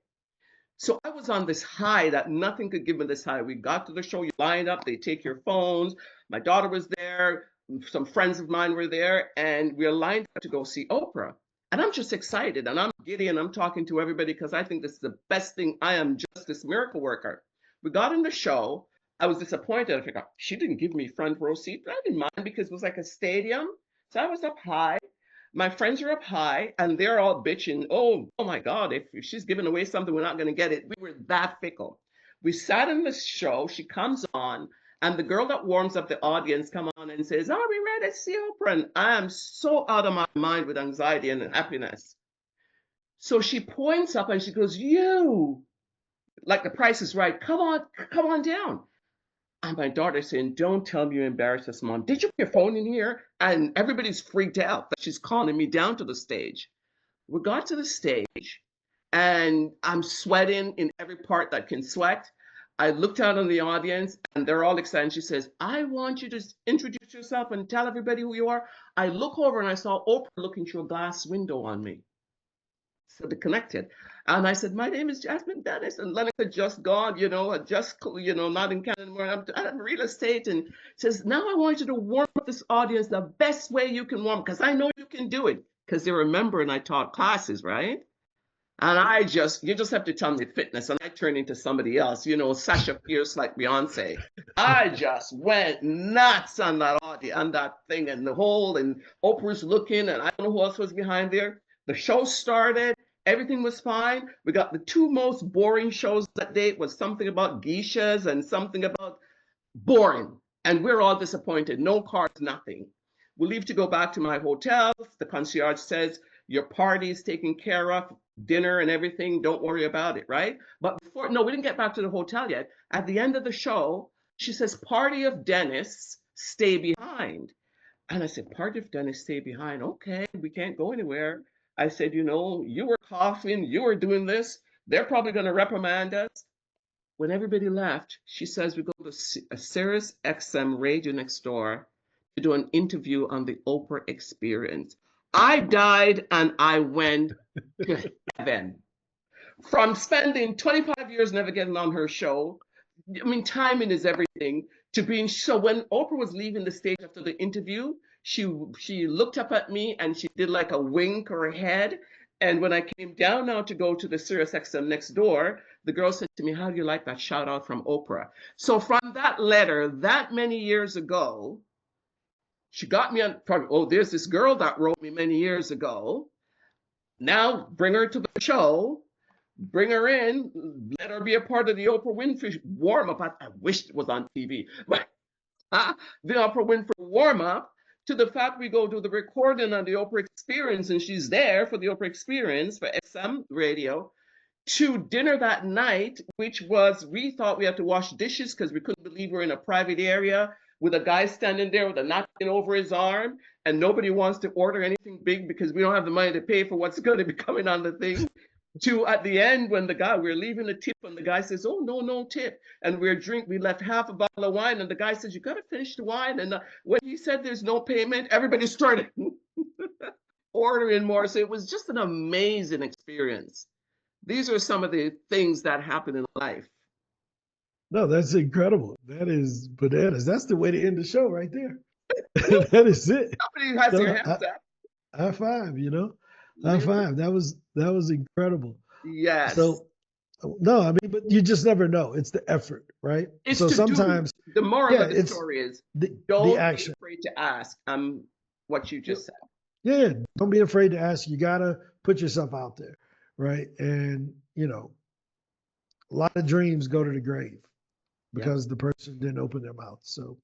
So I was on this high that nothing could give me this high. We got to the show, you lined up, they take your phones. My daughter was there, some friends of mine were there, and we are lined up to go see Oprah. And I'm just excited and I'm giddy and I'm talking to everybody because I think this is the best thing. I am just this miracle worker. We got in the show. I was disappointed. I figured she didn't give me front row seat, but I didn't mind because it was like a stadium. So I was up high. My friends are up high and they're all bitching. Oh my God, if she's giving away something, we're not going to get it. We were that fickle. We sat in the show. She comes on, and the girl that warms up the audience come on and says, "Are we ready to see Oprah?" And I am so out of my mind with anxiety and happiness. So she points up and she goes, "You, like the price is right. Come on down." And my daughter saying, "Don't tell me you embarrassed us, Mom. Did you put your phone in here?" And everybody's freaked out that she's calling me down to the stage. We got to the stage and I'm sweating in every part that can sweat. I looked out on the audience and they're all excited. She says, "I want you to introduce yourself and tell everybody who you are." I look over and I saw Oprah looking through a glass window on me. So they connected. And I said, "My name is Jasmine Dennis." And Lennox had just gone, had just, not in Canada anymore. I'm real estate. And says, "Now I want you to warm up this audience the best way you can warm, because I know you can do it." Because they remember, and I taught classes, right? And you just have to tell me fitness, and I turn into somebody else, Sasha Fierce like Beyonce. I just went nuts on that audio, on that thing, and and Oprah's looking, and I don't know who else was behind there. The show started, everything was fine. We got the two most boring shows that day. It was something about geishas and something about boring. And we're all disappointed. No cards, nothing. We leave to go back to my hotel. The concierge says, "Your party is taken care of, dinner and everything. Don't worry about it," right? But no, we didn't get back to the hotel yet. At the end of the show, she says, "Party of Dennis, stay behind." And I said, "Party of Dennis, stay behind. Okay, we can't go anywhere." I said, "You were coughing, you were doing this. They're probably going to reprimand us." When everybody left, she says, "We go to a Sirius XM radio next door to do an interview on the Oprah experience." I died and I went to heaven. From spending 25 years never getting on her show, I mean, timing is everything, to being so when Oprah was leaving the stage after the interview, she looked up at me and she did like a wink or a head. And when I came down now to go to the Sirius XM next door, the girl said to me, "How do you like that shout out from Oprah?" So from that letter that many years ago, she got me on, oh, there's this girl that wrote me many years ago. Now bring her to the show. Bring her in, let her be a part of the Oprah Winfrey warm up. I wish it was on TV, but the Oprah Winfrey warm up, to the fact we go do the recording on the Oprah Experience, and she's there for the Oprah Experience for XM radio, to dinner that night, which was, we thought we had to wash dishes because we couldn't believe we're in a private area with a guy standing there with a napkin over his arm, and nobody wants to order anything big because we don't have the money to pay for what's going to be coming on the thing. To at the end, when we're leaving the tip, and the guy says, "Oh, no tip," and we left half a bottle of wine, and the guy says, "You got to finish the wine." And when he said there's no payment, everybody started ordering more. So it was just an amazing experience. These are some of the things that happen in life. No, that's incredible. That is bananas. That's the way to end the show right there. That is it. Somebody has their So, hands up. high five, high five. That was incredible. Yes. So, no, I mean, but you just never know. It's the effort, right? It's so to sometimes, do. The moral of the it's story is the don't action. be afraid to ask. What you just said. Yeah, don't be afraid to ask. You gotta put yourself out there, right? And a lot of dreams go to the grave because the person didn't open their mouth. So